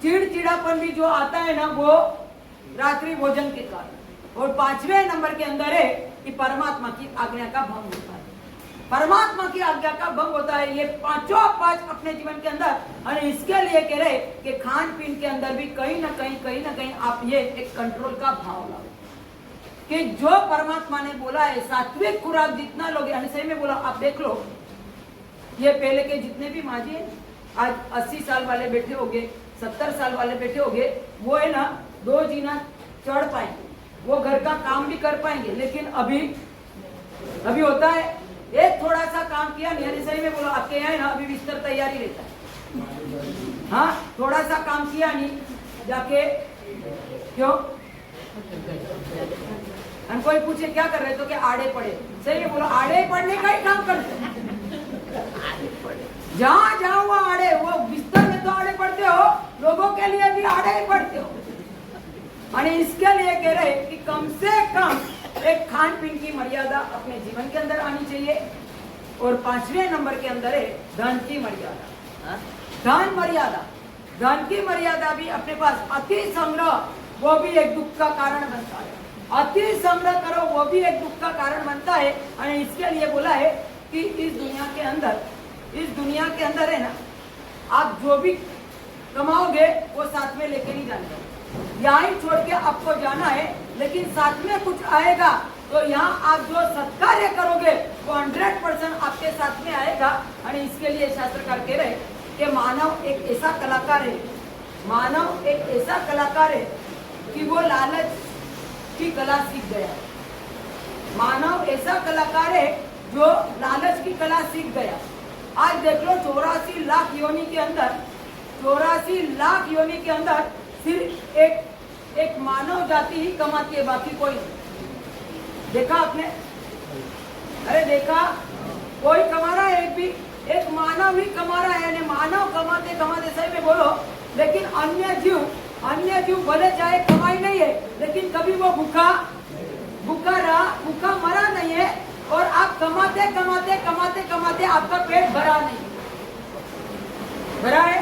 चिड़चिड़ापन भी जो आता है ना, वो रात्रि भोजन के कारण। और 5वें नंबर के अंदर है कि परमात्मा की आज्ञा का भंग होता है। परमात्मा की आज्ञा का भंग होता है, ये पांचों पांच अपने जीवन के अंदर। और इसके लिए कह रहे कि खान पीन के अंदर भी कहीं ना कहीं आप ये एक कंट्रोल का भाव लाओ कि जो परमात्मा ने बोला है सात्विक खुराक जितना लोगे, सही में बोला। आप देख लो, ये पहले के जितने भी माजी आज 80 साल वाले बैठे होंगे, 70 साल वाले बैठे होंगे, वो है ना 2 जीना चढ़ पाएंगे, वो घर का काम भी कर पाएंगे। लेकिन अभी होता है एक थोड़ा सा काम किया नहीं, सही में बोलो। आपके यहाँ है ना अभी बिस्तर तैयारी रहता है, हाँ, थोड़ा सा काम किया नहीं जाके क्यों, हम कोई पूछे क्या कर रहे तो क्या आड़े पड़े, सही में बोलो। आड़े पड़ने का ही काम करते, जहाँ जाओ वो आड़े, वो बिस्तर में तो आड़े पड़ते हो, लोगों के लिए भी आड़े ही पड़ते हो। और इसके लिए कह रहे कि कम से कम एक खान पीन की मर्यादा अपने जीवन के अंदर आनी चाहिए। और 5वें नंबर के अंदर है धन की मर्यादा। धन मर्यादा, धन की मर्यादा भी अपने पास। अति संग्रह वो भी एक दुख का कारण बनता है, अति संग्रह करो वो भी एक दुख का कारण बनता है। और इसके लिए बोला है कि इस दुनिया के अंदर है ना, आप जो भी कमाओगे वो साथ में लेके नहीं जाने, यहाँ ही छोड़ के आपको जाना है। लेकिन साथ में कुछ आएगा तो यहाँ आप जो सत्कार्य करोगे वो 100% आपके साथ में आएगा। और इसके लिए शास्त्रकार कह रहे कि मानव एक ऐसा कलाकार है, मानव एक ऐसा कलाकार है कि वो लालच की कला सीख गया। मानव ऐसा कलाकार है जो लालच की कला सीख गया। आज देख लो 84 लाख योनि के अंदर, 84 लाख योनि के अंदर सिर्फ एक मानव जाति ही कमाती है, बाकी कोई नहीं। देखा आपने? अरे देखा, कोई कमा रहा है, एक मानव ही कमा रहा है। मानव कमाते कमाते सही में बोलो, लेकिन अन्य जीव भले चाहे कमाई नहीं है, लेकिन कभी वो भूखा मरा नहीं है। और आप कमाते आपका पेट भरा नहीं, भरा है,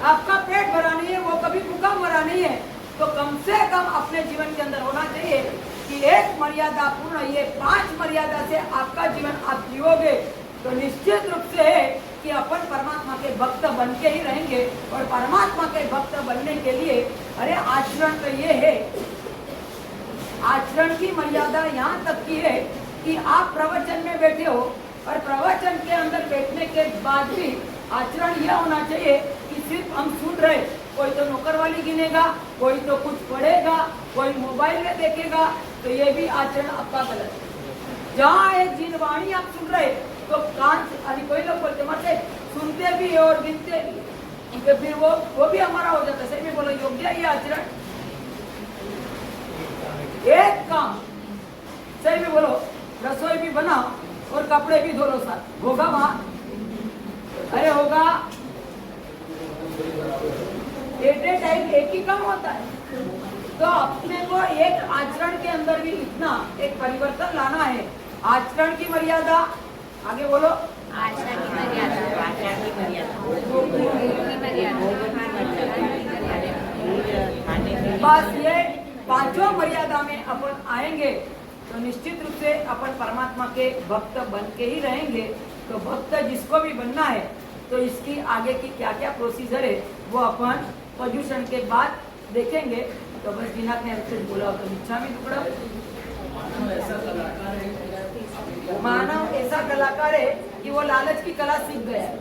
आपका पेट भरा नहीं है, वो कभी भूखा मरा नहीं है। तो कम से कम अपने जीवन के अंदर होना चाहिए कि एक मर्यादा पूर्ण, ये 5 मर्यादा से आपका जीवन आप जियोगे तो निश्चित रूप से है कि अपन परमात्मा के भक्त बन के ही रहेंगे। और परमात्मा के भक्त बनने के लिए अरे आचरण तो ये है, आचरण की मर्यादा यहाँ तक की है कि आप प्रवचन में बैठे हो और प्रवचन के अंदर बैठने के बाद भी आचरण यह होना चाहिए कि सिर्फ हम सुन रहे, कोई तो नौकर वाली गिनेगा, कोई तो कुछ पढ़ेगा, कोई मोबाइल में देखेगा, तो ये भी आचरण आपका गलत है। जहाँ एक जिनवाणी आप सुन रहे तो कान, अभी कोई लोग बोलते मत सुनते भी है और गिनते भी, तो फिर वो भी हमारा हो जाता है। सही में बोलो, योग्य ये आचरण। एक काम सही में बोलो, रसोई भी बनाओ और कपड़े भी धो लो साथ, होगा वहाँ? अरे होगा? एट ए टाइम एक ही काम होता है। तो अपने को एक आचरण के अंदर भी इतना एक परिवर्तन लाना है। आचरण की मर्यादा, आगे बोलो। आचरण की मर्यादा, आचरण की मर्यादा। बस ये 5 मर्यादा में अपन आएंगे तो निश्चित रूप से अपन परमात्मा के भक्त बन के ही रहेंगे। तो भक्त जिसको भी बनना है तो इसकी आगे की क्या क्या प्रोसीजर है वो अपन प्रदूषण के बाद देखेंगे। तो बस दिनाक ने कुछ बोला तो इच्छा में टुकड़ा। मानव ऐसा कलाकार है कि वो लालच की कला सीख गया है।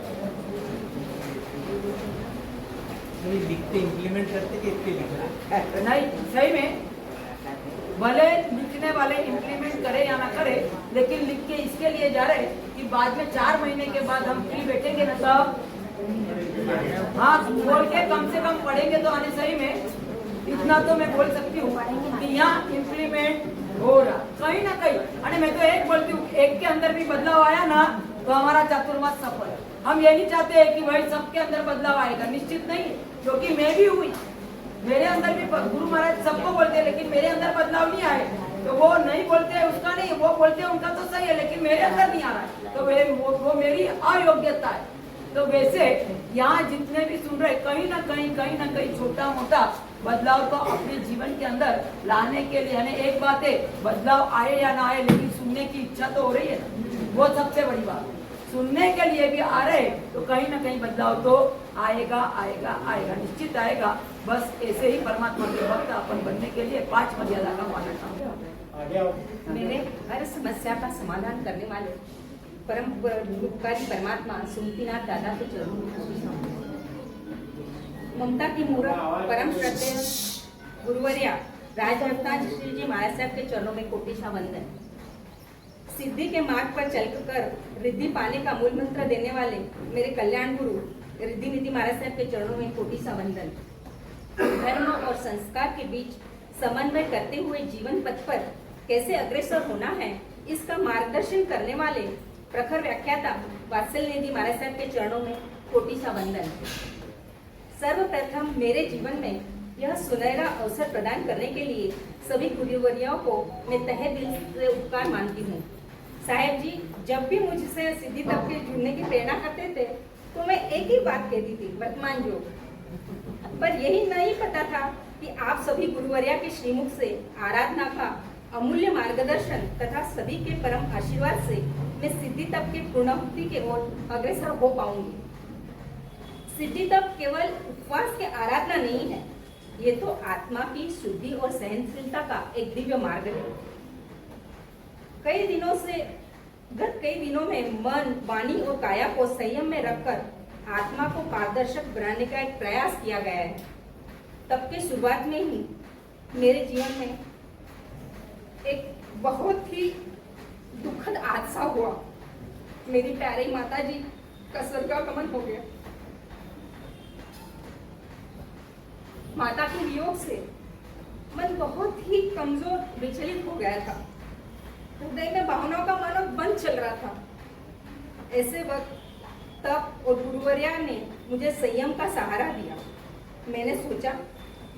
लिखते इम्प्लीमेंट करते कि इसके लिखना नहीं, सही में भले लिखने वाले इम्प्लीमेंट करे या ना करे, लेकिन लिख के इसके लिए जा रहे कि बाद में 4 महीने के बाद हम फ्री बैठेंगे ना, तब हाँ बोल के कम से कम पढ़ेंगे तो आने। सही में इतना तो मैं बोल सकती हूँ कि यहाँ इम्प्लीमेंट हो रहा कहीं ना कहीं। अरे मैं तो एक बोलती हूँ, एक के अंदर भी बदलाव आया ना तो हमारा चातुर्मास सफल है। हम ये नहीं चाहते हैं कि भाई सबके अंदर बदलाव आएगा, निश्चित नहीं, क्योंकि मैं भी हुई, मेरे अंदर भी गुरु महाराज सबको बोलते हैं, लेकिन मेरे अंदर बदलाव नहीं आए। तो वो नहीं बोलते हैं उसका नहीं, वो बोलते हैं उनका तो सही है, लेकिन मेरे अंदर नहीं आ रहा है, तो वो मेरी अयोग्यता है। तो वैसे यहाँ जितने भी सुन रहे कहीं ना कहीं छोटा मोटा बदलाव तो अपने जीवन के अंदर लाने के लिए, यानी एक बात है बदलाव आए या ना आए, लेकिन सुनने की इच्छा तो हो रही है ना, वो सबसे बड़ी बात है। सुनने के लिए भी आ रहे तो कहीं ना कहीं बदलाव तो आएगा आएगा आएगा, निश्चित आएगा। बस ऐसे ही परमात्मा के भक्त अपन बनने के लिए 5 मर्यादा का पालन करें। आगे आओ। मेरे हर समस्या का समाधान करने वाले परम उपकारी परमात्मा सुमतीनाथ दादा के चरणों में कोटि ममता की मूर्त परम श्रद्धेय गुरुवर्या राजरत्ना श्री जी महाराज साहब के चरणों में कोटिशा वंदन। सिद्धि के मार्ग पर चलकर रिद्धि पाने का मूल मंत्र देने वाले मेरे कल्याण गुरु रिद्धि निधि महाराज साहब के चरणों में कोटिशा वंदन। धर्म और संस्कार के बीच समन्वय करते हुए जीवन पथ पर कैसे अग्रसर होना है, इसका मार्गदर्शन करने वाले प्रखर व्याख्याता वात्सल निधि महाराज साहब के चरणों में कोटिशा वंदन। सर्वप्रथम मेरे जीवन में यह सुनहरा अवसर प्रदान करने के लिए सभी गुरुवर्यों को मैं तहे दिल से उपकार मानती हूँ। साहेब जी जब भी मुझसे सिद्धि तक के जुड़ने की प्रेरणा करते थे तो मैं एक ही बात कहती थी, वर्तमान योग। पर यही नहीं पता था कि आप सभी गुरुवर्या के श्रीमुख से आराधना का अमूल्य मार्गदर्शन तथा सभी के परम आशीर्वाद से मैं सिद्धि तप के पूर्णाहुति के ओर अग्रसर हो पाऊंगी। सिद्धि तप केवल उपवास के आराधना नहीं है, ये तो आत्मा की शुद्धि और सहनशीलता का एक दिव्य मार्ग है। गत कई दिनों में मन, वाणी और काया को संयम में रखकर आत्मा को पारदर्शक बनाने का एक प्रयास किया गया है। तब के शुरुआत में ही मेरे जीवन में एक बहुत ही दुखद हादसा हुआ। मेरी प्यारी माता जी का स्वर्गागमन हो गया। माता के वियोग से मन बहुत ही कमजोर विचलित हो गया था। हृदय में भावनाओं का मानव बंद चल रहा था। ऐसे वक्त तप और गुरुवर्या ने मुझे संयम का सहारा दिया। मैंने सोचा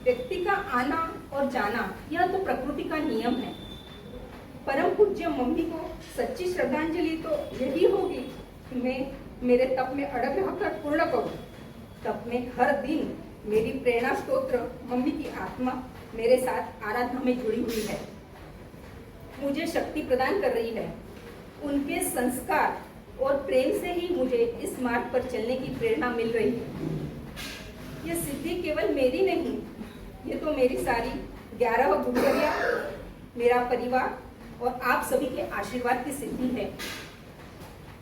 व्यक्ति का आना और जाना यह तो प्रकृति का नियम है। परम पूज्य मम्मी को सच्ची श्रद्धांजलि तो यही होगी कि मैं मेरे तप में अड़ग रहकर पूर्ण करूं। तप में हर दिन मेरी प्रेरणा स्तोत्र मम्मी की आत्मा मेरे साथ आराधना में जुड़ी हुई है, मुझे शक्ति प्रदान कर रही है। उनके संस्कार और प्रेम से ही मुझे इस मार्ग पर चलने की प्रेरणा मिल रही है। यह सिद्धि केवल मेरी नहीं, ये तो मेरी सारी 11 गुरुवर्या, मेरा परिवार और आप सभी के आशीर्वाद की सिद्धि है।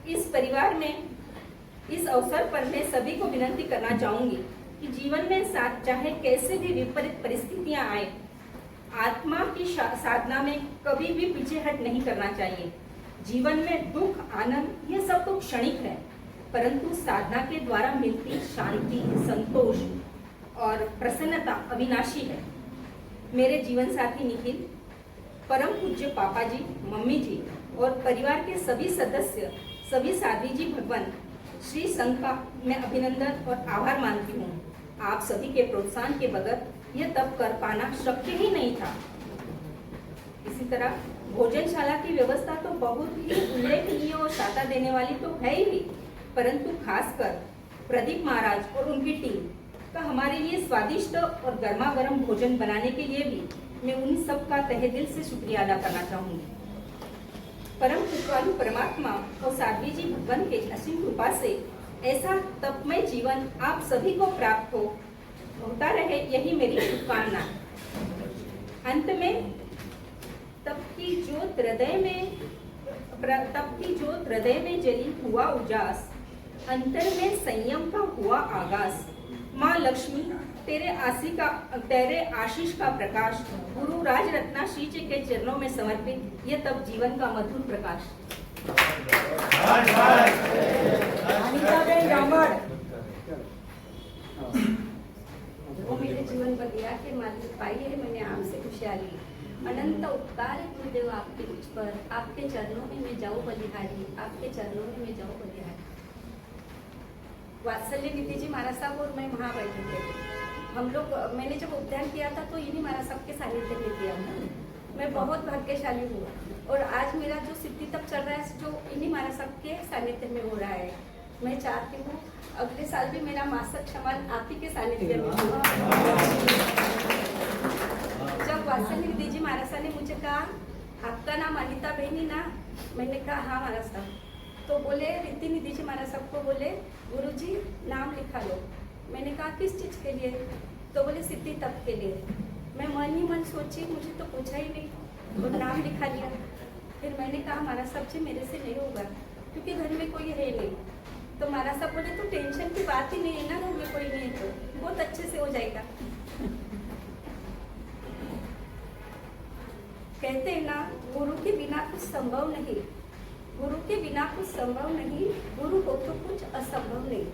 इस परिवार में इस अवसर पर मैं सभी को विनती करना चाहूंगी कि जीवन में चाहे कैसे भी विपरीत परिस्थितियां आए, आत्मा की साधना में कभी भी पीछे हट नहीं करना चाहिए। जीवन में दुख, आनंद ये सब तो क्षणिक है, परंतु साधना के द्वारा मिलती शांति, संतोष और प्रसन्नता अविनाशी है। मेरे जीवन साथी निखिल, परम पूज्य पापा जी, मम्मी जी और परिवार के सभी सदस्य, सभी साध्वी जी भगवान श्री संघ का मैं अभिनंदन और आभार मानती हूँ। आप सभी के प्रोत्साहन के बगैर यह तप कर पाना शक्य ही नहीं था। इसी तरह भोजनशाला की व्यवस्था तो बहुत ही उल्लेखनीय और शाता देने वाली तो है ही, परंतु खासकर प्रदीप महाराज और उनकी टीम का हमारे लिए स्वादिष्ट और गर्मा गर्म भोजन बनाने के लिए भी मैं उन सब का तहे दिल से शुक्रिया अदा करना चाहूंगी। परम कृपालु परमात्मा और साध्वी जी भगवान के असीम कृपा से ऐसा तपमय जीवन आप सभी को प्राप्त होता रहे, यही मेरी शुभकामना। अंत में तप की ज्योत हृदय में जली हुआ उजास, अंतर में संयम का हुआ आगाज। माँ लक्ष्मी तेरे आशीष का प्रकाश, गुरु राज रत्ना श्री जी के चरणों में समर्पित यह तप जीवन का मधुर प्रकाश। वो मेरे जीवन बगिया के मालिक पाई है मैंने आपसे खुशहाली। अनंत उपकार है गुरुदेव आपके मुझ पर, आपके चरणों में मैं जाऊँ बलिहारी, आपके चरणों में मैं जाऊँ बलिहारी। वात्सल्य निधि जी महाराज साहब और मैं वहाँ बैठे थे। हम लोग, मैंने जब उद्यान किया था तो इन्हीं महाराज साहब के सानिध्य में किया था। मैं बहुत भाग्यशाली हूँ और आज मेरा जो सिद्धि तप चल रहा है जो इन्हीं महाराज साहब के सानिध्य में हो रहा है। मैं चाहती हूँ अगले साल भी मेरा मासिक क्षमन आप ही के सानिध्य में हो। जब वात्सल्य निधि जी महाराज साहब ने मुझे कहा आपका नाम अनिता बहनी ना, मैंने कहा हाँ महाराज साहब। तो बोले रिद्धि निधि जी महाराज साहब को बोले गुरुजी नाम लिखा लो। मैंने कहा किस चीज़ के लिए? तो बोले सिद्धि तप के लिए। मैं मन ही मन सोची, मुझे तो पूछा ही नहीं, वो नाम लिखा लिया। फिर मैंने कहा महाराज साहब जी मेरे से नहीं होगा क्योंकि घर में कोई है नहीं। तो महाराज साहब बोले तो टेंशन की बात ही नहीं है ना, घर में कोई नहीं है तो बहुत अच्छे से हो जाएगा। कहते हैं ना गुरु के बिना कुछ संभव नहीं, गुरु के बिना कुछ संभव नहीं, गुरु हो तो कुछ असंभव नहीं,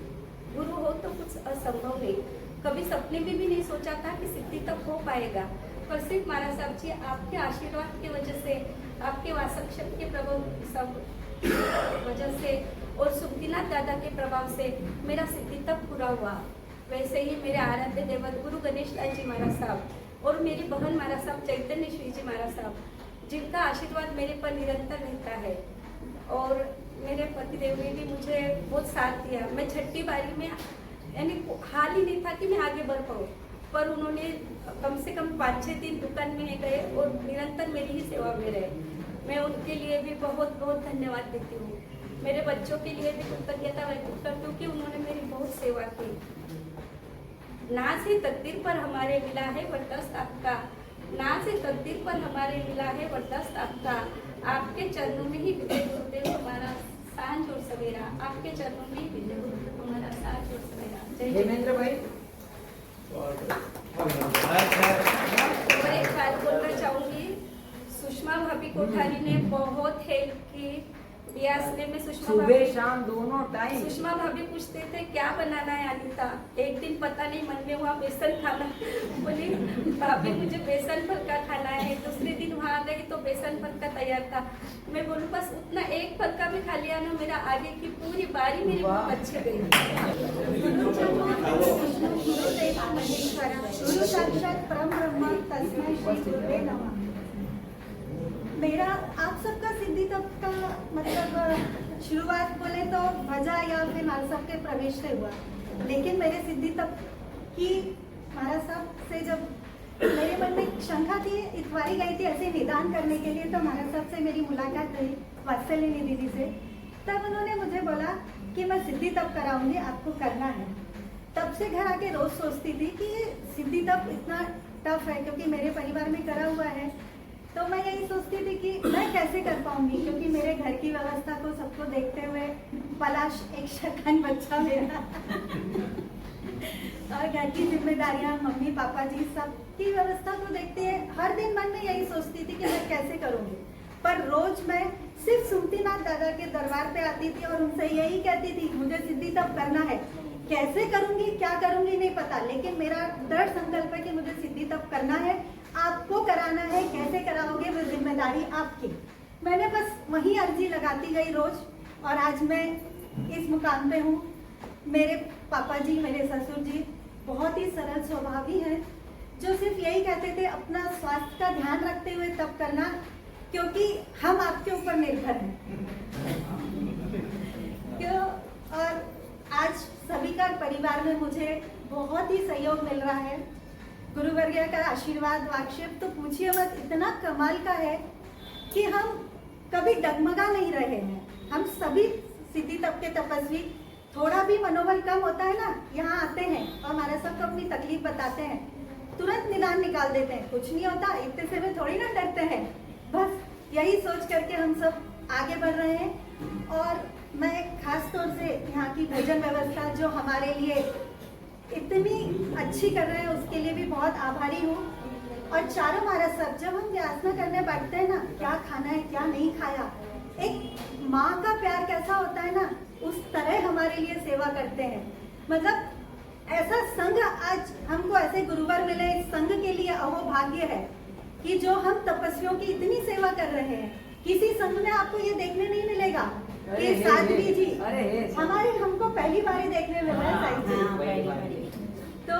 गुरु हो तो कुछ असंभव नहीं। कभी सपने में भी नहीं सोचा था कि सिद्धि तक हो पाएगा, पर सिर्फ महाराज साहब जी आपके आशीर्वाद की वजह से, आपके वासक शक्ति के प्रभाव सब वजह से और सुखदीनाथ दादा के प्रभाव से मेरा सिद्धि तक पूरा हुआ। वैसे ही मेरे आराध्य देवत गुरु गणेश लाल जी महाराज साहब और मेरी बहन महाराज साहब चैतन्य श्री जी महाराज साहब, जिनका आशीर्वाद मेरे पर निरंतर रहता है, और मेरे पतिदेव ने भी मुझे बहुत साथ दिया। मैं छठी बारी में यानी हाल ही नहीं था कि मैं आगे बढ़ पाऊँ, पर उन्होंने कम से कम 5-6 दिन दुकान में गए और निरंतर मेरी ही सेवा में रहे। मैं उनके लिए भी बहुत बहुत धन्यवाद देती हूँ। मेरे बच्चों के लिए भी कृतज्ञता व्यक्त करती हूँ कि उन्होंने मेरी बहुत सेवा की। नाज है तकदीर पर हमारे मिला है वरदस्त आपका, नाज है तकदीर पर हमारे मिला है वरदस्त आपका। आपके चरणों में ही विजय गुरुदेव हमारा सांझ और सवेरा, आपके चरणों में ही विजय गुरुदेव हमारा सांझ और सवेरा। जय हेमेंद्र भाई और एक बात बोलना चाहूंगी, सुषमा भाभी कोठारी ने बहुत हेल्प की। ब्यासने में सुषमा सुबह भाभी, शाम दोनों टाइम सुषमा भाभी पूछते थे क्या बनाना है अनिता। एक दिन पता नहीं मन में हुआ बेसन खाना, बोली भाभी मुझे बेसन फलका खाना है। दूसरे दिन वहाँ गई तो बेसन फलका तैयार था। मैं बोलूँ बस उतना एक फलका भी खा लिया ना, मेरा आगे की पूरी बारी मेरी बहुत अच्छी गई। गुरु साक्षात परम ब्रह्म तस्मै श्री गुरुवे नमः। मेरा आप सबका सिद्धि तप का मतलब शुरुआत बोले तो भजा या फिर महाराज साहब के प्रवेश से हुआ, लेकिन मेरे सिद्धि तप की महाराज साहब से जब मेरे मन में शंका थी, इतवारी गई थी ऐसे निदान करने के लिए, तो महाराज साहब से मेरी मुलाकात हुई वात्सल्य निधि जी से। तब उन्होंने मुझे बोला कि मैं सिद्धि तप कराऊंगी, आपको करना है। तब से घर आके रोज सोचती थी कि ये सिद्धि तप इतना टफ है, क्योंकि मेरे परिवार में करा हुआ है। तो मैं यही सोचती थी कि मैं कैसे कर पाऊंगी, क्योंकि मेरे घर की व्यवस्था को सबको देखते हुए पलाश एक शैतान बच्चा मेरा और घर की जिम्मेदारियां मम्मी पापा जी सब की व्यवस्था को देखते हैं, हर दिन मन में यही सोचती थी कि मैं कैसे करूंगी। पर रोज मैं सिर्फ सुमतीनाथ दादा के दरबार पे आती थी और उनसे यही कहती थी मुझे सिद्धि तप करना है। कैसे करूंगी क्या करूंगी नहीं पता, लेकिन मेरा दृढ़ संकल्प है कि मुझे सिद्धि तप करना है, आपको कराना है। कैसे कराओगे वो जिम्मेदारी आपकी। मैंने बस वही अर्जी लगाती गई रोज, और आज मैं इस मुकाम पे हूँ। मेरे पापा जी मेरे ससुर जी बहुत ही सरल स्वभावी हैं, जो सिर्फ यही कहते थे अपना स्वास्थ्य का ध्यान रखते हुए तप करना, क्योंकि हम आपके ऊपर निर्भर हैं। क्यों? और आज सभी का परिवार में मुझे बहुत ही सहयोग मिल रहा है। गुरुवर्य का आशीर्वाद वाक्षेप तो पूछिए मत, इतना कमाल का है कि हम कभी डगमगा नहीं रहे हैं। हम सभी सिद्धि तप के तपस्वी, थोड़ा भी मनोबल कम होता है ना, यहाँ आते हैं और हमारे सबको अपनी तकलीफ बताते हैं, तुरंत निदान निकाल देते हैं। कुछ नहीं होता, इतने से में थोड़ी ना डरते हैं। बस यही सोच करके हम सब आगे बढ़ रहे हैं। और मैं खास तौर से यहाँ की भोजन व्यवस्था जो हमारे लिए इतनी अच्छी कर रहे हैं, उसके लिए भी बहुत आभारी हूँ। और चारों महाराज सब जब हम व्यासना करने बैठते हैं ना, क्या खाना है क्या नहीं खाया, एक माँ का प्यार कैसा होता है ना, उस तरह हमारे लिए सेवा करते हैं। मतलब ऐसा संघ आज हमको ऐसे गुरुवर मिले, इस संघ के लिए अहो भाग्य है कि जो हम तपस्वियों की इतनी सेवा कर रहे हैं। किसी संघ में आपको ये देखने नहीं मिलेगा कि साध्वी जी हमारी हमको पहली बार ही देखने मिल रहा है साईं जी। तो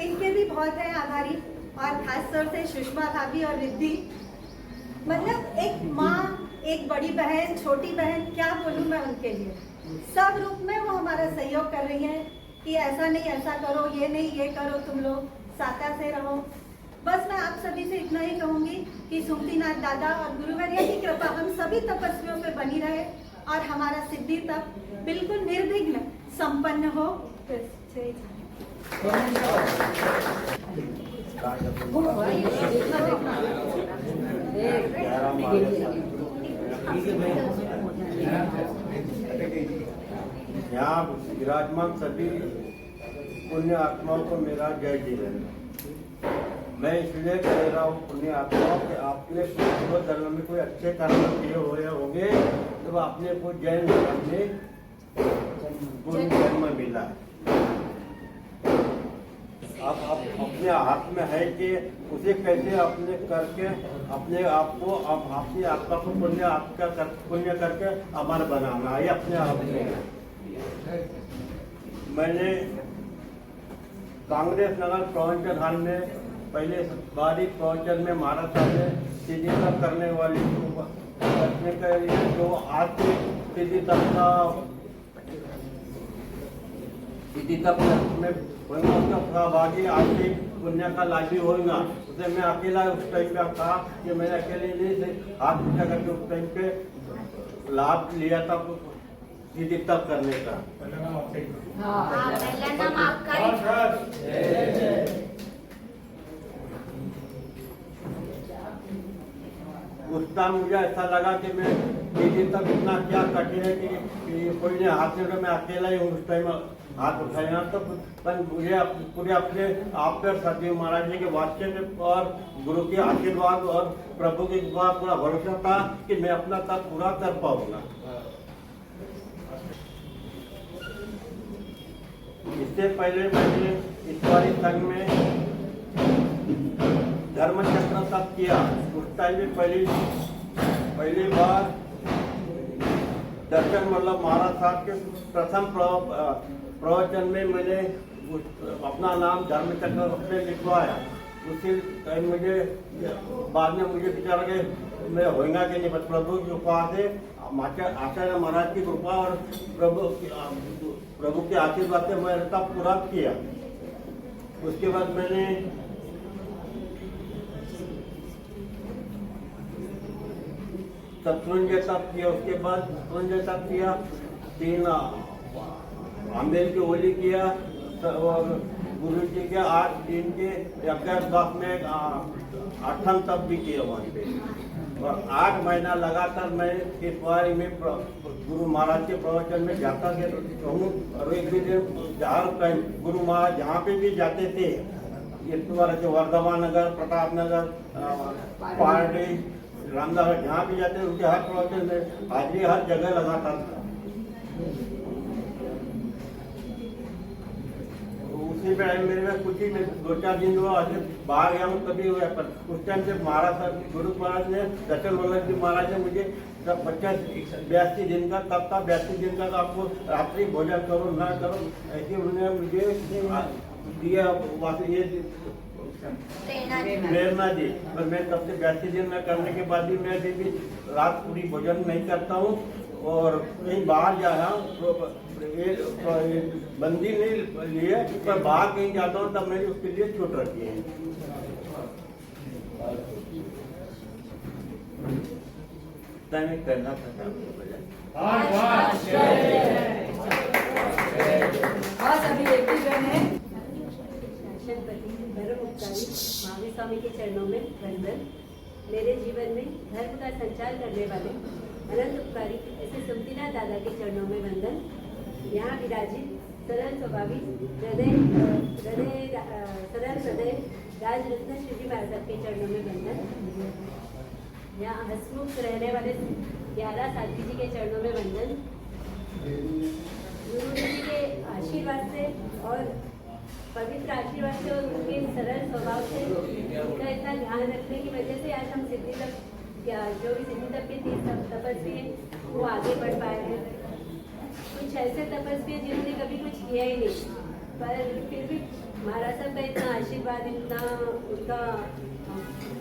इनके भी बहुत है आभारी, और खास तौर से सुषमा भाभी और रिद्धि, मतलब एक माँ, एक बड़ी बहन, छोटी बहन, क्या बोलूँ मैं उनके लिए, सब रूप में वो हमारा सहयोग कर रहे हैं। रही हैं कि ऐसा नहीं ऐसा करो, ये नहीं ये करो, तुम लोग साता से रहो। बस मैं आप सभी से इतना ही कहूंगी कि सुमतिनाथ दादा और गुरुवर्य की कृपा हम सभी तपस्वियों पे बनी रहे और हमारा सिद्धि तप बिल्कुल निर्विघ्न संपन्न हो। बस जय यहाँ विराजमान सभी पुण्य आत्माओं को मेरा जय जीवन। मैं इसलिए कह रहा हूँ पुण्य आत्माओं के आपने पूर्व जन्म में कोई अच्छे कर्म किए हुए होंगे तो आपने को जैन धर्म में पुण्य जन्म मिला। अब अपने हाथ में है कि उसे कैसे अपने करके अपने आप को अपनी आत्मा को पुण्य करके अमर बनाना है अपने आप में। मैंने कांग्रेस नगर प्रवचन में पहले बारी प्रवचन में महाराज साहब ने सीधी तप करने वाली करने के लिए जो आज सीधी तप में सहभागी आर्थिक पुण्य का लाभी होगा। उसे मैं अकेला उस टाइम पे था कि मैंने अकेले नहीं हाथ पूछा करके उस टाइम पे लाभ लिया था सीधी तप करने का। पहला नाम आपका उस टाइम मुझे ऐसा लगा कि मैं सीधी तप इतना क्या कठिन है कि कोई नहीं हाथ में, मैं अकेला ही उस टाइम हाथ उठाया। तो पर मुझे पूरे अपने आप पर सतदेव महाराज जी के वाक्य और गुरु के आशीर्वाद और प्रभु की कृपा पूरा भरोसा था कि मैं अपना तप पूरा कर पाऊंगा। इससे पहले मैंने ईश्वरी संघ में धर्म चक्र तप किया। उस टाइम में पहली बार दर्शन मतलब महाराज साहब के प्रथम प्रवचन में मैंने अपना नाम धर्म चक्र में लिखवाया। उसी टाइम मुझे बाद में मुझे विचार के मैं होगा कि नहीं, प्रभु की कृपा से आचार्य महाराज की कृपा और प्रभु के आशीर्वाद से मैंने तब पूरा किया। उसके बाद मैंने शत्रुंजय तप किया। उसके बाद शत्रुंजय तप किया, 3 आंबेल की होली किया और गुरु जी के 8 दिन के 11 में 8 तप भी किया वहाँ पे। और 8 महीना लगातार मैं इस बार में गुरु महाराज के प्रवचन में जाता रहूँ और एक भी दिन हर गुरु महाराज जहाँ पे भी जाते थे, इस बार जो वर्धमान नगर, प्रताप नगर, पार्टी, रामनगर जहाँ भी जाते उनके हर प्रवचन में हाजिरी हर जगह लगाता था। उसी टाइम मेरे में कुछ ही 2-4 दिन हुआ बाहर गया हूँ तभी हुआ। पर उस टाइम से महाराज साहब गुरु महाराज ने दशरथ वल्लभ जी महाराज ने मुझे 82 दिन का तब था, 82 दिन का आपको रात्रि भोजन करो ना करो ऐसे उन्होंने मुझे दिया ये प्रेरणा दी। पर मैं तब से 82 दिन में करने के बाद भी मैं भी रात पूरी भोजन नहीं करता हूँ और कहीं बाहर जा रहा हूँ बंदी नहीं लिए, पर बाहर कहीं जाता हूँ तब मैंने उसके लिए छूट रखी है। करना था आज अभी एक ही जन है महावीर स्वामी के चरणों में वंदन। मेरे जीवन में धर्म का संचार करने वाले अनंत उपकारी ऐसे सुमतिनाथ दादा के चरणों में वंदन। यहाँ विराजित सरल स्वभावी सरल हृदय राजरत्न श्री जी महाराज के चरणों में वंदन। यहाँ हसमुख रहने वाले 11 साथी जी के चरणों में वंदन। गुरु जी के आशीर्वाद से और पवित्र आशीर्वाद से और उनके सरल स्वभाव से उनका इतना ध्यान रखने की वजह से आज हम सिद्धि तक जो भी सिद्धि तक के 3 तपस्वी हैं वो आगे बढ़ पाए हैं। कुछ ऐसे तपस्वी हैं जिन्होंने कभी कुछ किया ही नहीं, पर फिर भी महाराज साहब का इतना आशीर्वाद, इतना उनका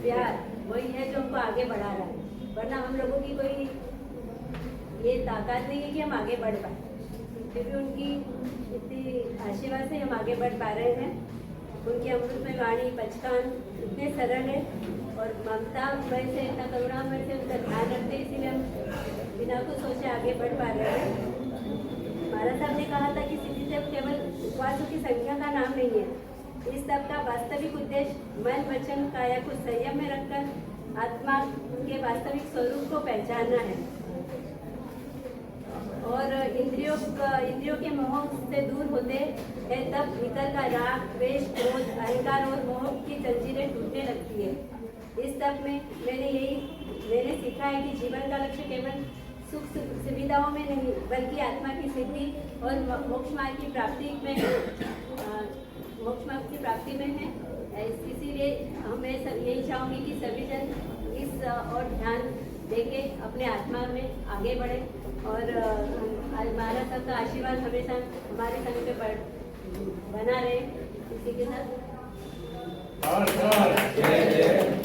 प्यार वही है जो हमको आगे बढ़ा रहा है। वरना हम लोगों की कोई ये ताकत नहीं है कि हम आगे बढ़ पाए। फिर भी उनकी इतनी आगे बढ़ पा रहे हैं। उनकी अमृतमय वाणी बचकान इतने सरल है और ममता से इतना करुणामय से उनका ध्यान रखते हैं, इसीलिए हम बिना कुछ सोचे आगे बढ़ पा रहे हैं। महाराज साहब ने कहा था कि सिद्धि जब केवल उपवासों की संख्या का नाम नहीं है, इस सब का वास्तविक उद्देश्य मन वचन काया को संयम में रखकर आत्मा के वास्तविक स्वरूप को पहचानना है और इंद्रियों के मोह से दूर होते हैं तब भीतर का राग द्वेष क्रोध अहंकार और मोह की जंजीरें टूटने लगती है। इस सब में मैंने सीखा है कि जीवन का लक्ष्य केवल सुख सुविधाओं में नहीं बल्कि आत्मा की सिद्धि और मोक्ष मार्ग की प्राप्ति में है। इसीलिए मैं यही चाहूँगी कि सभी जन इस और ध्यान देके अपने आत्मा में आगे बढ़े और महाराज साहब का आशीर्वाद हमेशा हमारे संग पे बना रहे। इसी के साथ जय जय